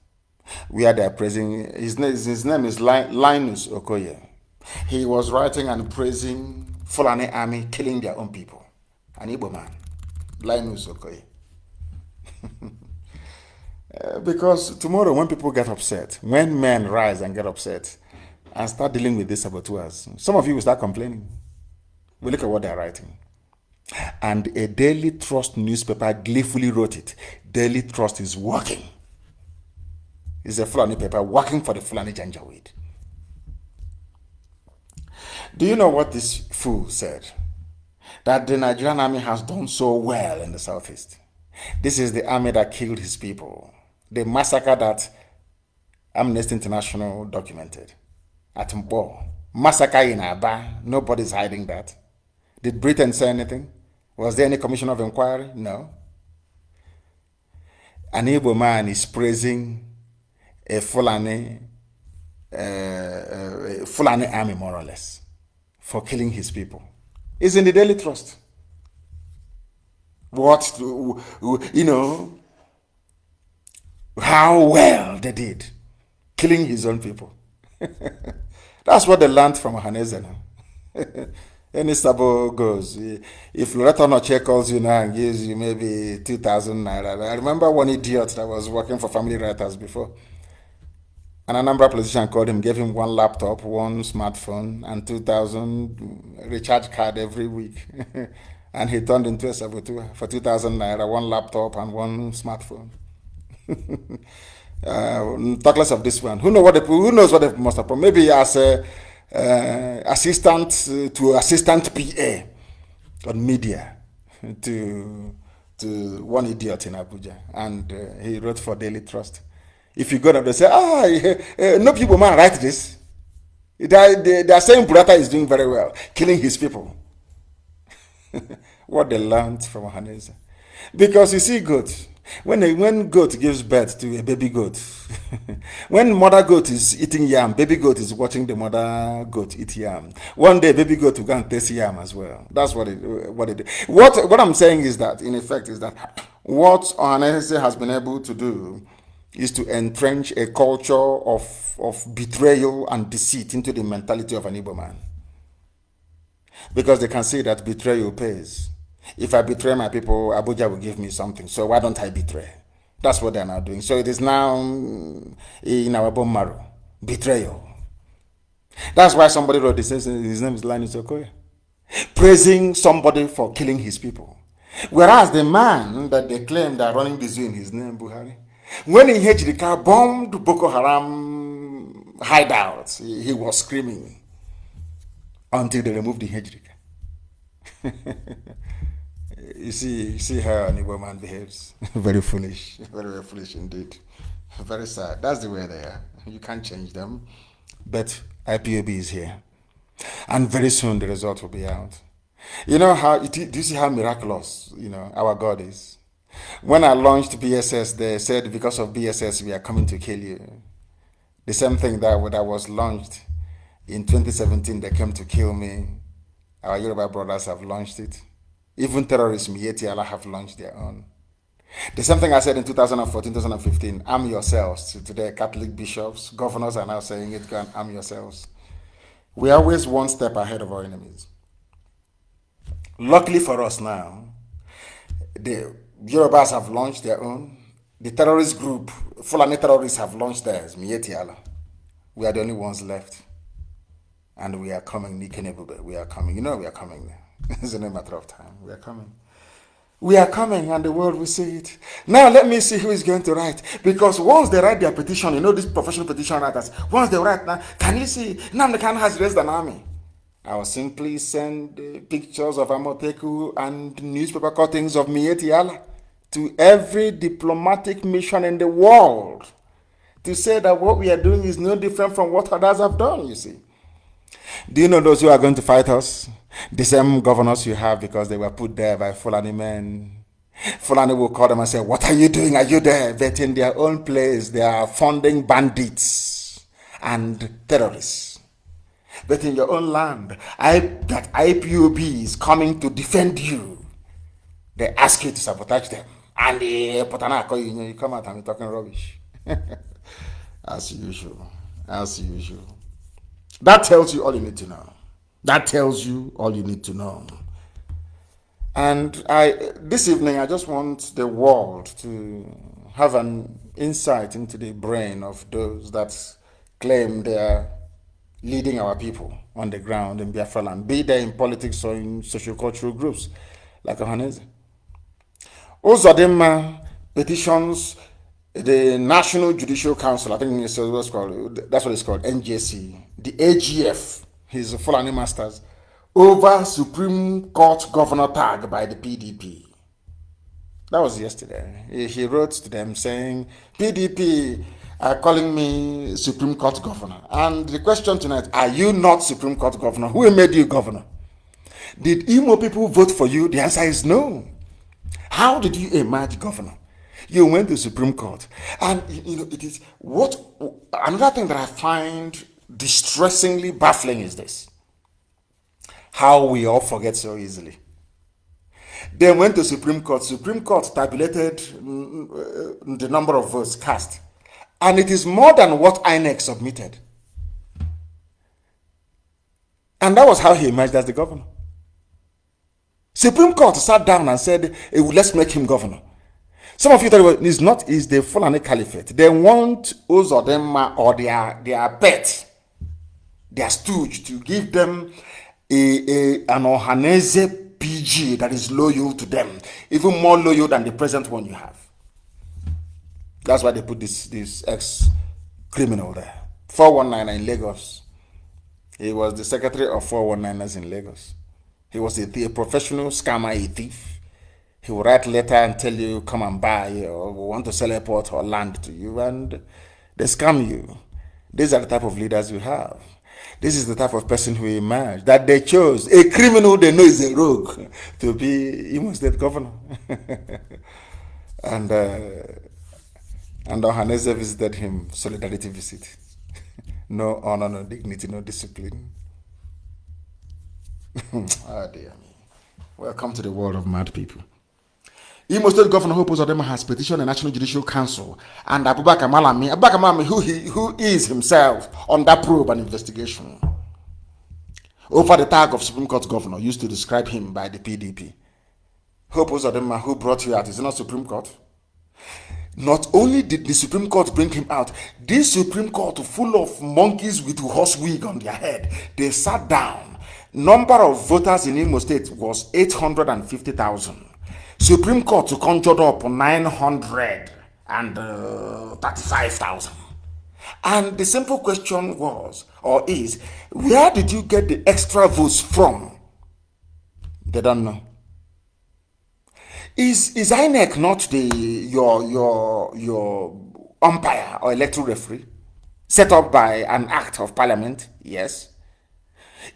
where they are praising, his name is Linus Okoye. He was writing and praising Fulani army killing their own people. An Igbo man, Linus Okoye. Because tomorrow when people get upset, when men rise and get upset and start dealing with these saboteurs, some of you will start complaining. We look at what they're writing. And a Daily Trust newspaper gleefully wrote it. Daily Trust is working. It's a Fulani paper working for the Fulani Janjaweed. Do you know what this fool said? That the Nigerian army has done so well in the southeast. This is the army that killed his people. The massacre that Amnesty International documented at Mpo. Massacre in Aba. Nobody's hiding that. Did Britain say anything? Was there any commission of inquiry? No. An Igbo man is praising a Fulani army, more or less, for killing his people. It's in the Daily Trust. What, you know, how well they did, killing his own people. That's what they learned from Haneze now. Any Sabo goes, if Loretta Noche calls you now and gives you maybe 2,000 naira. I remember one idiot that was working for Family Writers before. An Anambra politician called him, gave him one laptop, one smartphone, and 2,000 recharge card every week. And he turned into a saboteur for 2,000 naira, one laptop and one smartphone. Talk less of this one. Who knows what they must have. Maybe as a assistant to assistant PA on media to one idiot in Abuja, and he wrote for Daily Trust. If you go there, they say, no people man write this. They are saying Burata is doing very well, killing his people. What they learned from Haneze. Because you see goat, when goat gives birth to a baby goat, when mother goat is eating yam, baby goat is watching the mother goat eat yam. One day, baby goat will go and taste yam as well. That's what it. What I'm saying is that, in effect, is that what Haneze has been able to do is to entrench a culture of betrayal and deceit into the mentality of an Igbo man. Because they can see that betrayal pays. If I betray my people, Abuja will give me something. So why don't I betray? That's what they're now doing. So it is now in our bone marrow. Betrayal. That's why somebody wrote this. His name is Linus Okoye. Praising somebody for killing his people. Whereas the man that they claim that running the zoo in his name, Buhari, when in Hejrika bombed Boko Haram hideouts, he was screaming until they removed the Hejrika. You see how an Igbo man behaves. Very foolish. Very, very foolish indeed. Very sad. That's the way they are. You can't change them. But IPOB is here. And very soon the result will be out. You know how, do you see how miraculous, our God is? When I launched BSS, they said because of BSS, we are coming to kill you. The same thing that was launched in 2017, they came to kill me. Our Yoruba brothers have launched it. Even terrorists, Mieti Allah, have launched their own. The same thing I said in 2014, 2015, arm yourselves. Today, Catholic bishops, governors are now saying it, go and arm yourselves. We are always one step ahead of our enemies. Luckily for us now, the Yorubas have launched their own. The terrorist group, Fulani terrorists, have launched theirs, Mieti Allah. We are the only ones left. And we are coming, we are coming. We are coming. It's only a matter of time. We are coming. We are coming, and the world will see it. Now, let me see who is going to write. Because once they write their petition, these professional petition writers, once they write now, can you see, Nnamdi Kanu has raised an army. I will simply send pictures of Amoteku and newspaper cuttings of Mieti Allah to every diplomatic mission in the world to say that what we are doing is no different from what others have done, you see. Do you know those who are going to fight us? The same governors you have because they were put there by Fulani men. Fulani will call them and say, what are you doing? Are you there? But in their own place, they are funding bandits and terrorists. But in your own land, that IPOB is coming to defend you. They ask you to sabotage them. And you come out and you're talking rubbish. As usual. As usual. That tells you all you need to know. That tells you all you need to know. And this evening, I just want the world to have an insight into the brain of those that claim they are leading our people on the ground in Biafra land, be they in politics or in socio-cultural groups like Ohanese. Uzodinma petitions the National Judicial Council, I think that's what it's called, NJC, the AGF, his Fulani Masters, over Supreme Court governor tag by the PDP. That was yesterday. He wrote to them saying, PDP are calling me Supreme Court governor. And the question tonight, are you not Supreme Court governor? Who made you governor? Did Imo people vote for you? The answer is no. How did you emerge governor? You went to Supreme Court. And it is another thing that I find distressingly baffling is this. How we all forget so easily. They went to Supreme Court. Supreme Court tabulated the number of votes cast. And it is more than what INEC submitted. And that was how he emerged as the governor. Supreme Court sat down and said, let's make him governor. Some of you thought it's the Fulani Caliphate. They want Uzodinma or their pet, their stooge, to give them an Ohanese PG that is loyal to them, even more loyal than the present one you have. That's why they put this ex-criminal there. 419 in Lagos. He was the secretary of 419ers in Lagos. He was a professional scammer, a thief. He will write letter and tell you, come and buy, or want to sell a port or land to you, and they scam you. These are the type of leaders you have. This is the type of person who emerged, that they chose, a criminal they know is a rogue, to be Imo State governor. And Ohanese visited him, solidarity visit. No honor, no dignity, no discipline. Oh dear me. Welcome to the world of mad people. Imo State Governor Hope Uzodinma has petitioned the National Judicial Council and Abubakar Malami, who is himself under probe and investigation over the tag of Supreme Court governor used to describe him by the PDP. Hope Uzodinma, who brought you out, is not Supreme Court. Not only did the Supreme Court bring him out, this Supreme Court full of monkeys with horse wig on their head, they sat down. Number of voters in Imo State was 850,000. Supreme Court conjured up 935,000. And the simple question was, or is, where did you get the extra votes from? They don't know. Is INEC not your umpire or electoral referee set up by an act of parliament? Yes.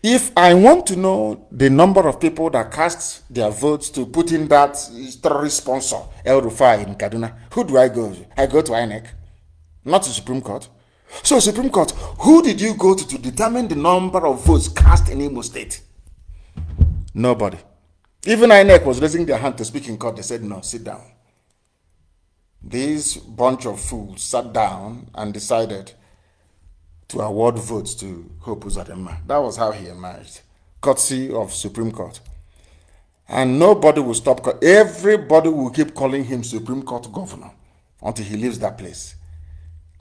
If I want to know the number of people that cast their votes to put in that terrorist sponsor, El Rufai in Kaduna, who do I go to? I go to INEC, not to Supreme Court. So Supreme Court, who did you go to determine the number of votes cast in Imo State? Nobody. Even INEC was raising their hand to speak in court. They said, no, sit down. This bunch of fools sat down and decided to award votes to Hope Uzodinma. That was how he emerged, courtesy of Supreme Court. And nobody will stop. Everybody will keep calling him Supreme Court governor until he leaves that place.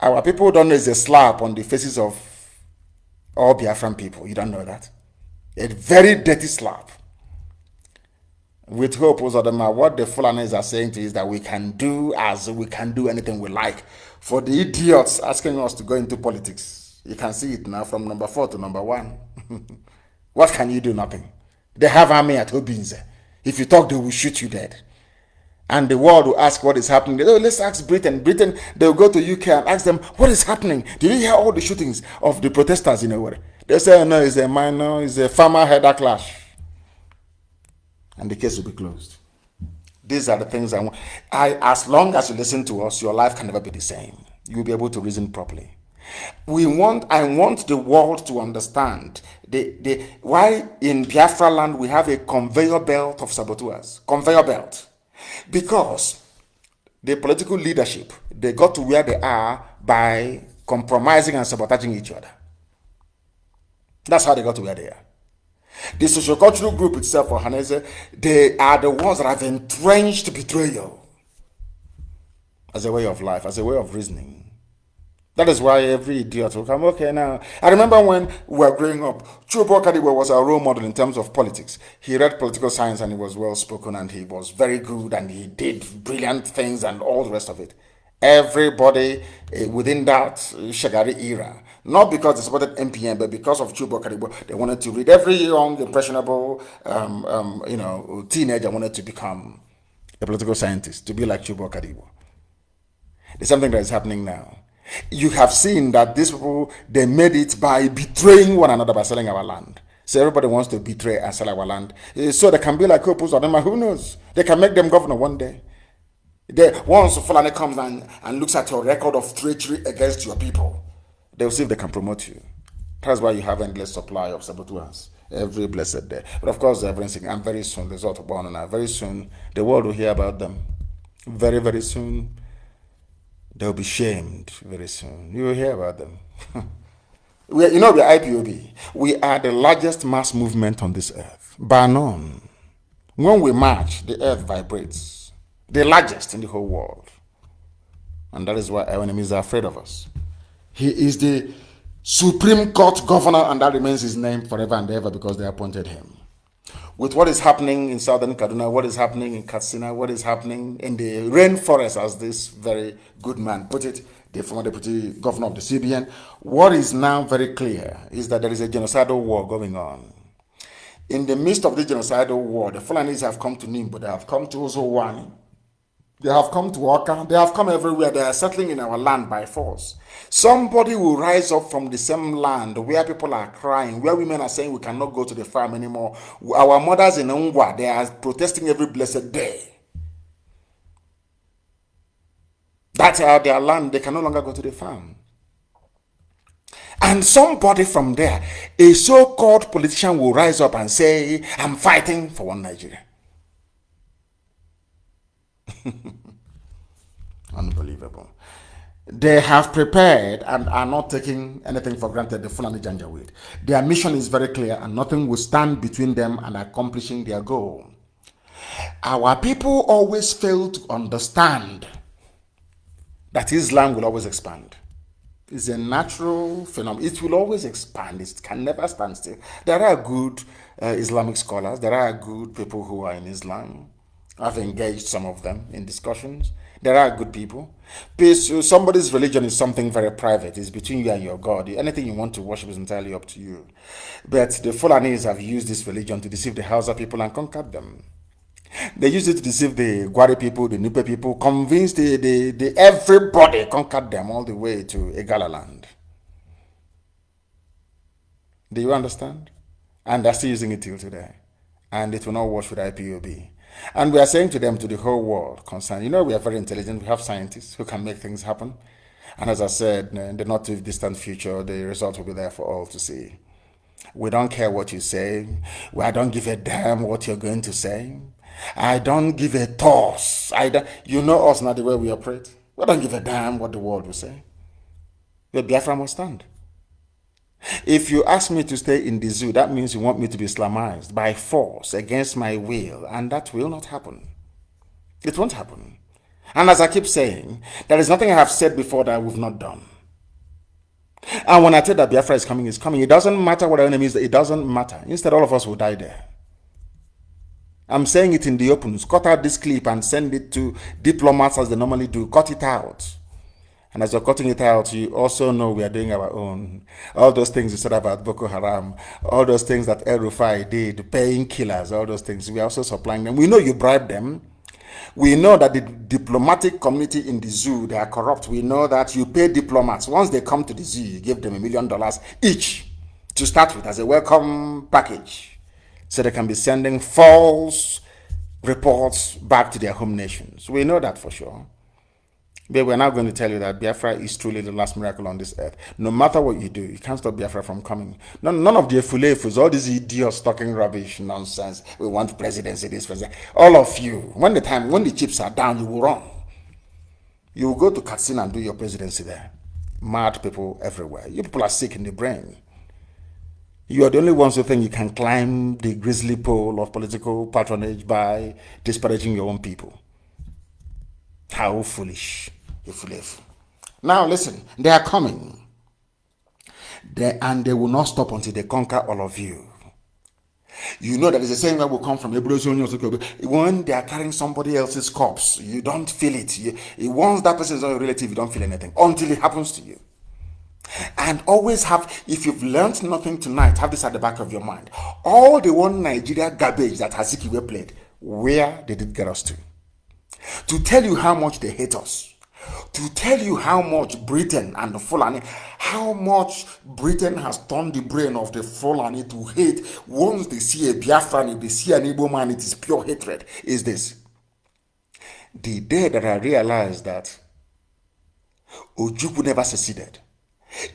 Our people don't know it's a slap on the faces of all Biafran people. You don't know that? A very dirty slap. With Hope Uzodinma, what the Fulanis are saying to you is that we can do anything we like. For the idiots asking us to go into politics, you can see it now from number 4 to number 1. What can you do? Nothing. They have army at Obinze. If you talk, they will shoot you dead. And the world will ask what is happening. Oh, let's ask Britain. Britain, they'll go to UK and ask them, what is happening? Did you hear all the shootings of the protesters in Owerri? They say, no, it's a minor, it's a farmer-header clash. And the case will be closed. These are the things I want. As long as you listen to us, your life can never be the same. You'll be able to reason properly. I want the world to understand why in Biafra land we have a conveyor belt of saboteurs. Conveyor belt. Because the political leadership, they got to where they are by compromising and sabotaging each other. That's how they got to where they are. The socio-cultural group itself, for Hanese, they are the ones that have entrenched betrayal as a way of life, as a way of reasoning. That is why every idiot will come, okay, now. I remember when we were growing up, Chubo Kadiwe was our role model in terms of politics. He read political science and he was well spoken and he was very good and he did brilliant things and all the rest of it. Everybody within that Shagari era, not because they supported MPN, but because of Chubo Kadiwe, they wanted to read. Every young, impressionable, teenager wanted to become a political scientist, to be like Chubo Kadiwe. There's something that is happening now. You have seen that these people, they made it by betraying one another by selling our land. So everybody wants to betray and sell our land. So they can be like couples of them, and who knows? They can make them governor one day. Once Fulani comes and looks at your record of treachery against your people, they'll see if they can promote you. That's why you have endless supply of saboteurs every blessed day. But of course, everything, and very soon, result of one and very soon, the world will hear about them. Very, very soon. They'll be shamed very soon. You will hear about them. we are IPOB. We are the largest mass movement on this earth, bar none. When we march, the earth vibrates. The largest in the whole world. And that is why our enemies are afraid of us. He is the Supreme Court governor, and that remains his name forever and ever because they appointed him. With what is happening in southern Kaduna, what is happening in Katsina, what is happening in the rainforest, as this very good man put it, the former deputy governor of the CBN, what is now very clear is that there is a genocidal war going on. In the midst of the genocidal war, the Fulanis have come to Nimbo, they have come to Ozowani, they have come to Oka, they have come everywhere, they are settling in our land by force. Somebody will rise up from the same land where people are crying, where women are saying we cannot go to the farm anymore. Our mothers in Ungwa, they are protesting every blessed day. That's their land, they can no longer go to the farm. And somebody from there, a so-called politician will rise up and say, I'm fighting for one Nigeria. Unbelievable. They have prepared and are not taking anything for granted, the Fulani Janjaweed. Their mission is very clear and nothing will stand between them and accomplishing their goal. Our people always fail to understand that Islam will always expand. It's a natural phenomenon. It will always expand. It can never stand still. There are good Islamic scholars. There are good people who are in Islam. I've engaged some of them in discussions. There are good people. Somebody's religion is something very private. It's between you and your God. Anything you want to worship is entirely up to you. But the Fulanis have used this religion to deceive the Hausa people and conquer them. They used it to deceive the Gwari people, the Nupe people, convinced everybody, conquered them all the way to Igala land. Do you understand? And they're still using it till today. And it will not work with IPOB. And we are saying to them, to the whole world concerned, we are very intelligent. We have scientists who can make things happen. And as I said, in the not too distant future, the result will be there for all to see. We don't care what you say. I don't give a damn what you're going to say. I don't give a toss. You know us, not the way we operate. We don't give a damn what the world will say. The Biafra must stand. If you ask me to stay in the zoo, that means you want me to be Islamized by force against my will, and that will not happen. It won't happen. And as I keep saying, there is nothing I have said before that we've not done. And when I tell that Biafra is coming, it's coming. It doesn't matter what our enemy is, it doesn't matter. Instead, all of us will die there. I'm saying it in the open. Cut out this clip and send it to diplomats as they normally do. Cut it out. And as you're cutting it out, you also know we are doing our own. All those things you said about Boko Haram, all those things that El Rufai did, paying killers, all those things, we are also supplying them. We know you bribe them. We know that the diplomatic community in the zoo, they are corrupt. We know that you pay diplomats. Once they come to the zoo, you give them $1 million each to start with as a welcome package, so they can be sending false reports back to their home nations. We know that for sure. But we're now going to tell you that Biafra is truly the last miracle on this earth. No matter what you do, you can't stop Biafra from coming. None of the Efulefus, all these idiots talking rubbish, nonsense. We want presidency, this, president. All of you, when the chips are down, you will run. You will go to Katsina and do your presidency there. Mad people everywhere. You people are sick in the brain. You are the only ones who think you can climb the grisly pole of political patronage by disparaging your own people. How foolish. Now listen, they are coming. And they will not stop until they conquer all of you. You know that it's the same way will come from when they are carrying somebody else's corpse. You don't feel it. Once that person is not your relative, you don't feel anything until it happens to you. And always have, if you've learned nothing tonight, have this at the back of your mind. All the one Nigeria garbage that Azikiwe played, where did it get us to? To tell you how much they hate us. To tell you how much Britain and the Fulani, how much Britain has turned the brain of the Fulani to hate. Once they see a Biafran, if they see an Igbo man, it is pure hatred. Is this? The day that I realized that Ojukwu never seceded,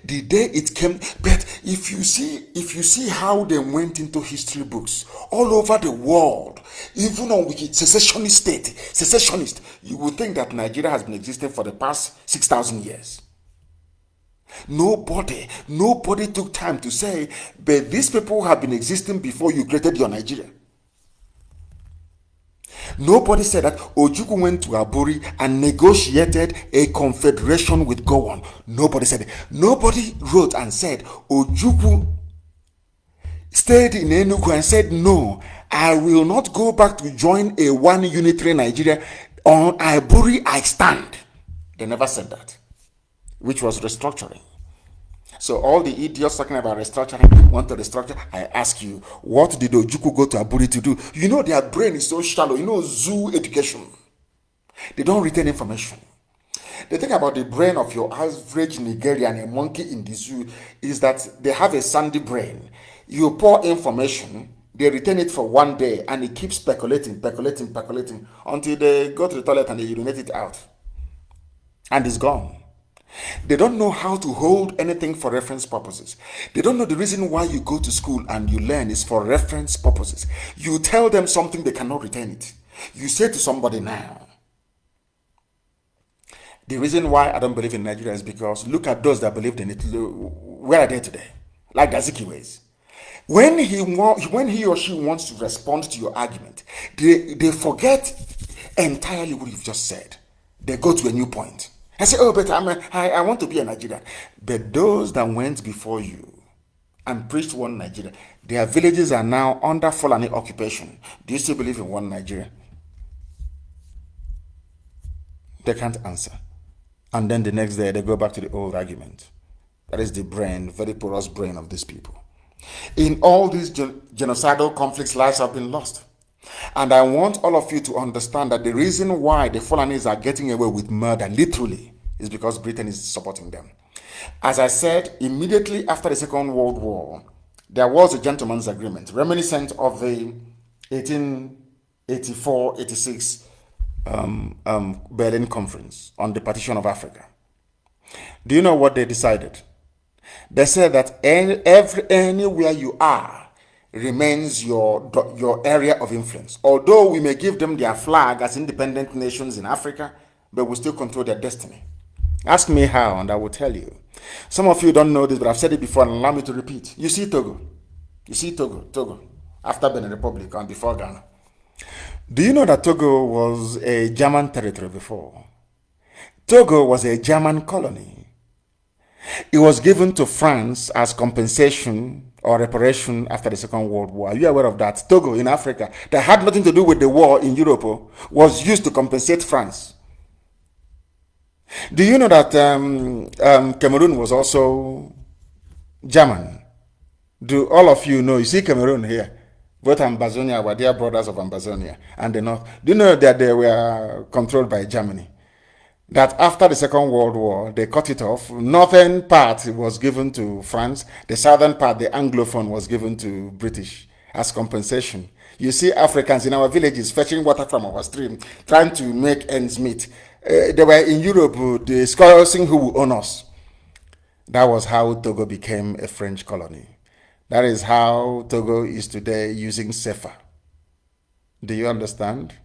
the day it came, but if you see how they went into history books all over the world, even on secessionist, you would think that Nigeria has been existing for the past 6,000 years. Nobody took time to say, but these people have been existing before you created your Nigeria. Nobody said that Ojukwu went to Aburi and negotiated a confederation with Gowon. Nobody said it. Nobody wrote and said Ojukwu stayed in Enugu and said, no, I will not go back to join a one unitary Nigeria. On Aburi I stand. They never said that, which was restructuring. So all the idiots talking about restructuring want to restructure. I ask you, what did Ojukwu go to Aburi to do? You know their brain is so shallow. You know, zoo education. They don't retain information. The thing about the brain of your average Nigerian, a monkey in the zoo, is that they have a sandy brain. You pour information, they retain it for one day, and it keeps percolating until they go to the toilet and they urinate it out. And it's gone. They don't know how to hold anything for reference purposes. They don't know the reason why you go to school and you learn is for reference purposes. You tell them something, they cannot retain it. You say to somebody now, the reason why I don't believe in Nigeria is because look at those that believed in it. Where are they today? Like Azikiwe. When he or she wants to respond to your argument, they forget entirely what you've just said. They go to a new point. I say, oh, but I want to be a Nigerian. But those that went before you and preached one Nigeria, their villages are now under Fulani occupation. Do you still believe in one Nigeria? They can't answer. And then the next day, they go back to the old argument. That is the brain, very porous brain of these people. In all these genocidal conflicts, lives have been lost. And I want all of you to understand that the reason why the Fulanis are getting away with murder, literally, is because Britain is supporting them. As I said, immediately after the Second World War, there was a gentleman's agreement, reminiscent of the 1884-86 Berlin Conference on the partition of Africa. Do you know what they decided? They said that anywhere you are remains your area of influence. Although we may give them their flag as independent nations in Africa, but we still control their destiny. Ask me how, and I will tell you. Some of you don't know this, but I've said it before, and allow me to repeat. You see Togo, after Benin Republic and before Ghana. Do you know that Togo was a German territory before? Togo was a German colony. It was given to France as compensation or reparation after the Second World War. Are you aware of that? Togo in Africa, that had nothing to do with the war in Europe, was used to compensate France. Do you know that Cameroon was also German? Do all of you know? You see Cameroon here. Both Ambazonia were dear brothers of Ambazonia and the North. Do you know that they were controlled by Germany? that after the Second World War, they cut it off. Northern part was given to France. The southern part, the Anglophone, was given to British as compensation. You see Africans in our villages fetching water from our stream, trying to make ends meet. They were in Europe discussing who will own us. That was how Togo became a French colony. That is how Togo is today using CFA. Do you understand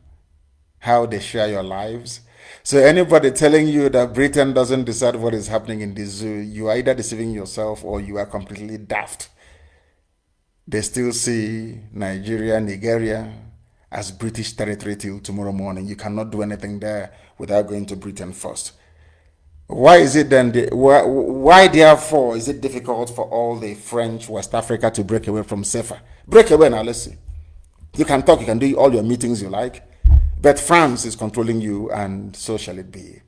how they share your lives? So anybody telling you that Britain doesn't decide what is happening in the zoo, you are either deceiving yourself or you are completely daft. They still see Nigeria as British territory till tomorrow morning. You cannot do anything there without going to Britain first. Why is it then, why therefore is it difficult for all the French West Africa to break away from CFA? Break away now, let's see. You can talk, you can do all your meetings you like, but France is controlling you, and so shall it be.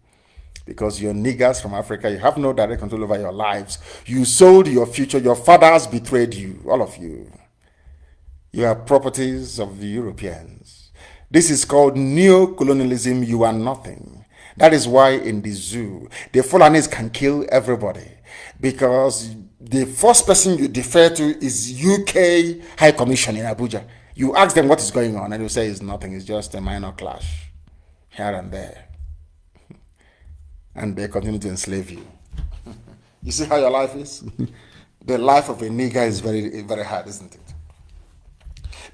Because you're niggers from Africa, you have no direct control over your lives. You sold your future, your fathers betrayed you, all of you. You are properties of the Europeans. This is called neo-colonialism. You are nothing. That is why in the zoo, the Fulanis can kill everybody, because the first person you defer to is UK High Commission in Abuja. You ask them what is going on, and you say it's nothing, it's just a minor clash here and there. And they continue to enslave you. You see how your life is? The life of a nigger is very, very hard, isn't it?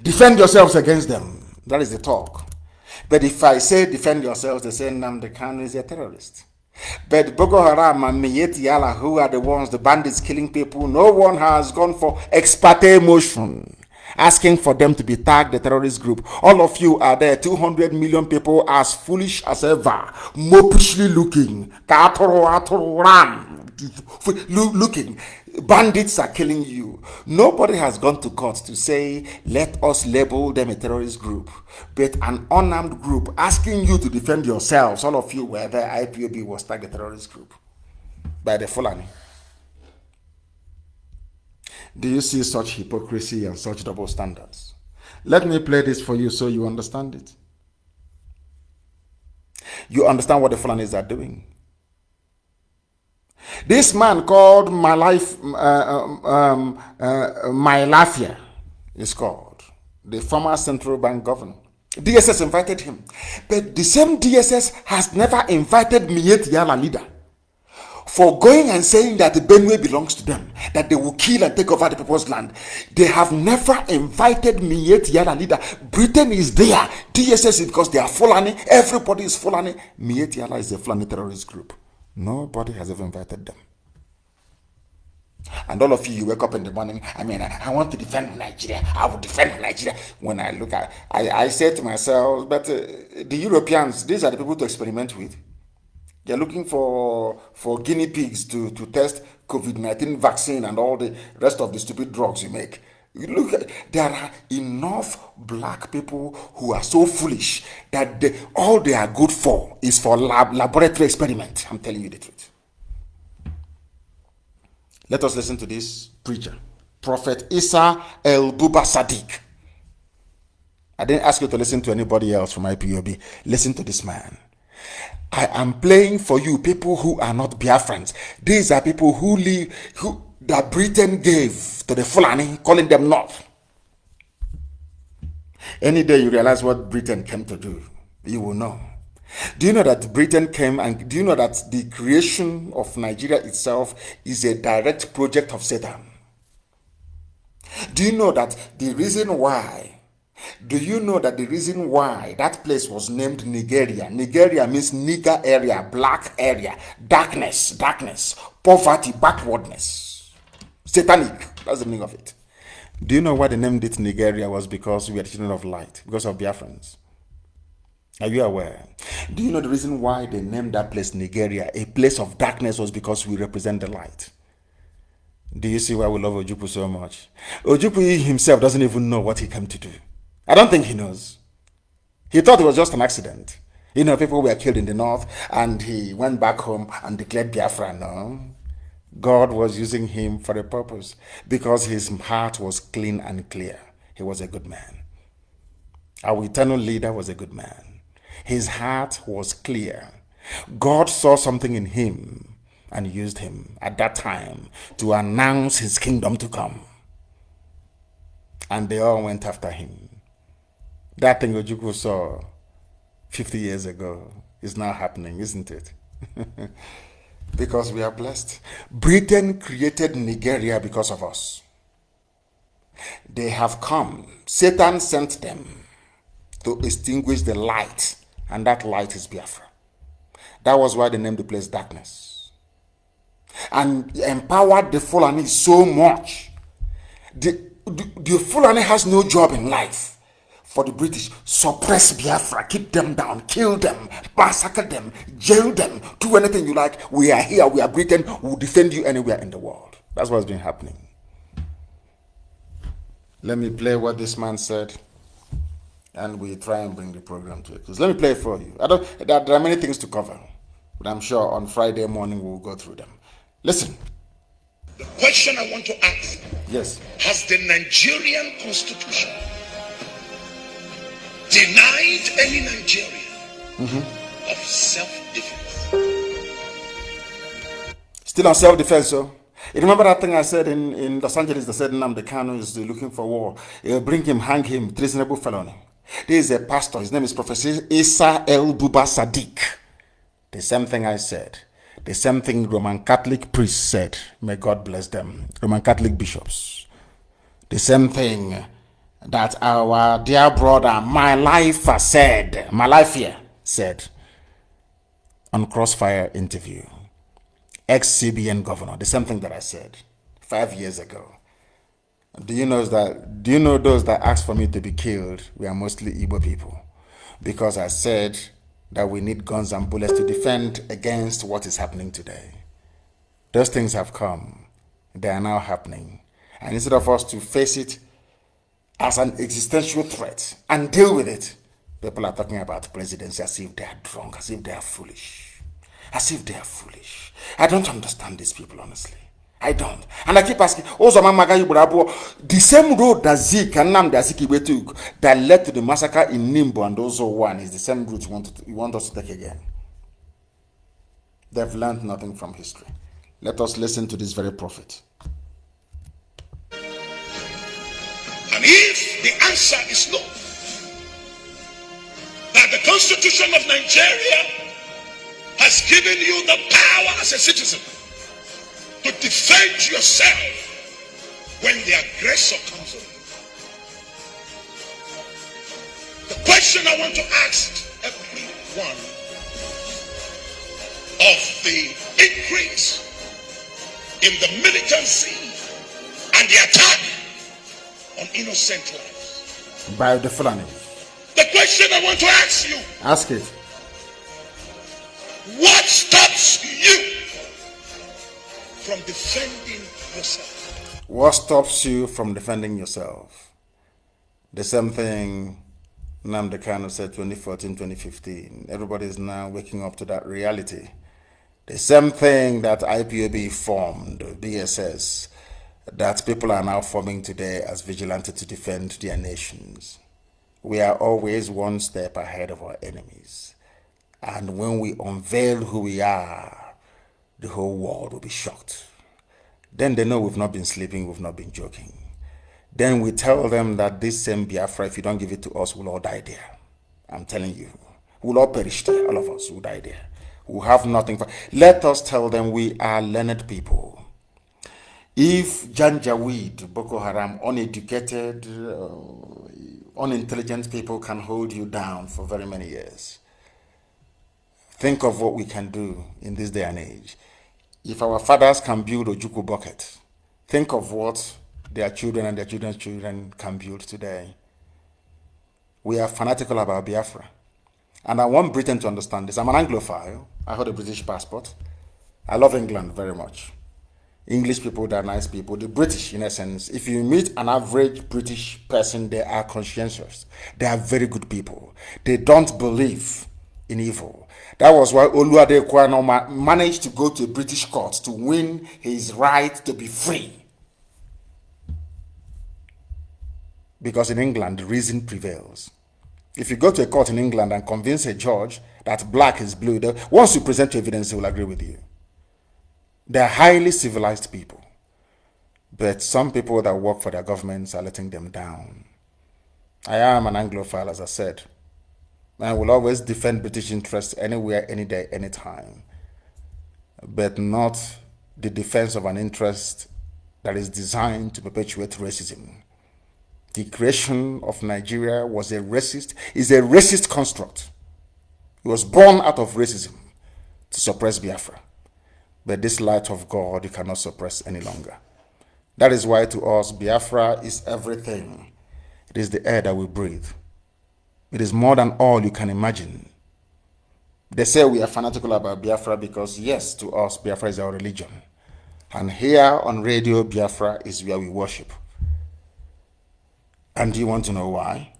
Defend yourselves against them. That is the talk. But if I say defend yourselves, they say Nnamdi Kanu is a terrorist. But Boko Haram and Miyetti Yala, who are the ones, the bandits killing people, no one has gone for ex parte motion, asking for them to be tagged the terrorist group. All of you are there, 200 million people, as foolish as ever, mopishly looking, looking. Bandits are killing you. Nobody has gone to court to say, let us label them a terrorist group. But an unarmed group asking you to defend yourselves, all of you were there, IPOB was tagged a terrorist group by the Fulani. Do you see such hypocrisy and such double standards? Let me play this for you so you understand it. You understand what the Fulanis are doing. This man called Lafia is called, the former central bank governor. DSS invited him, but the same DSS has never invited Miyetti Yala leader for going and saying that the Benue belongs to them, that they will kill and take over the people's land. They have never invited Miyetti Yala leader. Britain is there. DSS is because they are Fulani. Everybody is Fulani. Miyetti Yala is a Fulani terrorist group. Nobody has ever invited them. And all of you wake up in the morning, I want to defend Nigeria. I will defend Nigeria. When I look at I say to myself, but the Europeans, these are the people to experiment with. They're looking for guinea pigs to test COVID-19 vaccine and all the rest of the stupid drugs you make. You look, there are enough black people who are so foolish that all they are good for is for laboratory experiment. I'm telling you the truth. Let us listen to this preacher, Prophet Isa El Buba Sadiq. I didn't ask you to listen to anybody else from IPOB. Listen to this man. I am playing for you people who are not Biafrans. These are people who that Britain gave to the Fulani, calling them North. Any day you realize what Britain came to do, you will know. Do you know that Britain came, and do you know that the creation of Nigeria itself is a direct project of Satan? Do you know that the reason why that place was named Nigeria? Nigeria means nigger area, black area, darkness, poverty, backwardness. Satanic, that's the meaning of it. Do you know why they named it Nigeria? Was because we are children of light, because of Biafrans. Are you aware? Do you know the reason why they named that place Nigeria, a place of darkness, was because we represent the light? Do you see why we love Ojukwu so much? Ojukwu himself doesn't even know what he came to do. I don't think he knows. He thought it was just an accident. You know, people were killed in the north and he went back home and declared Biafra. No. God was using him for a purpose because his heart was clean and clear. He was a good man. Our eternal leader was a good man. His heart was clear. God saw something in him and used him at that time to announce his kingdom to come. And they all went after him. That thing Ojukwu saw 50 years ago is now happening, isn't it? Because we are blessed. Britain created Nigeria because of us. They have come. Satan sent them to extinguish the light, and that light is Biafra. That was why they named the place darkness. And empowered the Fulani so much. The Fulani has no job in life. For the British, suppress Biafra, keep them down, kill them, massacre them, jail them, do anything you like. We are here, we are Britain, we'll defend you anywhere in the world. That's what's been happening. Let me play what this man said, and we try and bring the program to a close. Let me play it for you. There are many things to cover, but I'm sure on Friday morning we'll go through them. Listen. The question I want to ask, yes, has the Nigerian constitution denied any Nigerian of self-defense? Still on self-defense, so. You remember that thing I said in Los Angeles that said Nnamdi Kanu is looking for war. Bring him, hang him, treasonable felony. There is a pastor, his name is Professor Isa El Buba Sadiq. The same thing I said. The same thing Roman Catholic priests said. May God bless them. Roman Catholic bishops. The same thing that our dear brother My Life said on Crossfire interview. Ex-CBN governor, the same thing that I said 5 years ago. Do you know those that asked for me to be killed were mostly Igbo people? Because I said that we need guns and bullets to defend against what is happening today. Those things have come. They are now happening. And instead of us to face it as an existential threat and deal with it, people are talking about presidency as if they are drunk, as if they are foolish. As if they are foolish. I don't understand these people, honestly. I don't. And I keep asking, the same road that Zik and Nnamdi Azikiwe took that led to the massacre in Nimbo and Ozo 1 is the same route you want us to take again. They've learned nothing from history. Let us listen to this very prophet. And if the answer is no, that the Constitution of Nigeria has given you the power as a citizen to defend yourself when the aggressor comes on. The question I want to ask everyone of the increase in the militancy and the attack on innocent lives. By the Fulani. The question I want to ask you. Ask it. What stops you from defending yourself? What stops you from defending yourself? The same thing Nnamdi Kanu said 2014, 2015. Everybody is now waking up to that reality. The same thing that IPOB formed, BSS, that people are now forming today as vigilantes to defend their nations. We are always one step ahead of our enemies. And when we unveil who we are, the whole world will be shocked. Then they know we've not been sleeping, we've not been joking. Then we tell them that this same Biafra, if you don't give it to us, we'll all die there. I'm telling you, we'll all perish there, all of us will die there. We'll have nothing. Let us tell them we are learned people. If Janjaweed, Boko Haram, uneducated, unintelligent people can hold you down for very many years, think of what we can do in this day and age. If our fathers can build a Juku bucket, think of what their children and their children's children can build today. We are fanatical about Biafra. And I want Britain to understand this. I'm an Anglophile. I hold a British passport. I love England very much. English people, they're nice people. The British, in essence, if you meet an average British person, they are conscientious. They are very good people. They don't believe in evil. That was why Oluwade Kwano managed to go to a British court to win his right to be free. Because in England, reason prevails. If you go to a court in England and convince a judge that black is blue, once you present evidence, he will agree with you. They're highly civilized people. But some people that work for their governments are letting them down. I am an Anglophile, as I said. I will always defend British interests anywhere, any day, anytime. But not the defense of an interest that is designed to perpetuate racism. The creation of Nigeria is a racist construct. It was born out of racism to suppress Biafra. But this light of God you cannot suppress any longer. That is why to us, Biafra is everything. It is the air that we breathe. It is more than all you can imagine. They say we are fanatical about Biafra because, yes, to us, Biafra is our religion. And here on Radio Biafra is where we worship. And do you want to know why?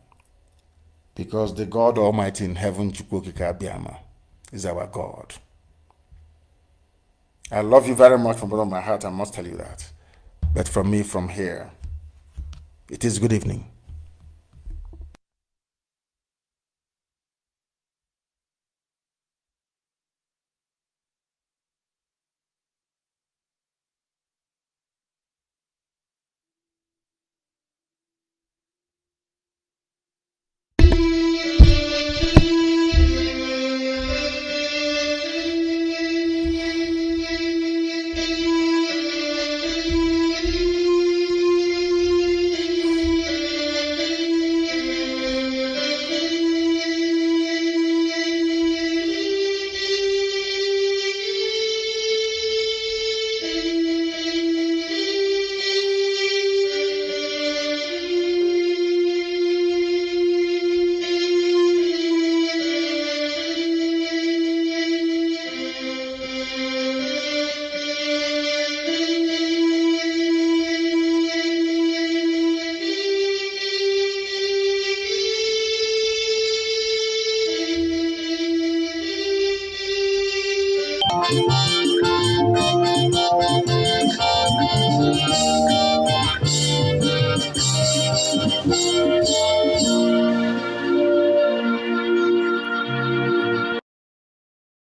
Because the God Almighty in heaven, Chukwokika Abiyama, is our God. I love you very much from the bottom of my heart, I must tell you that. But from me, from here, it is good evening.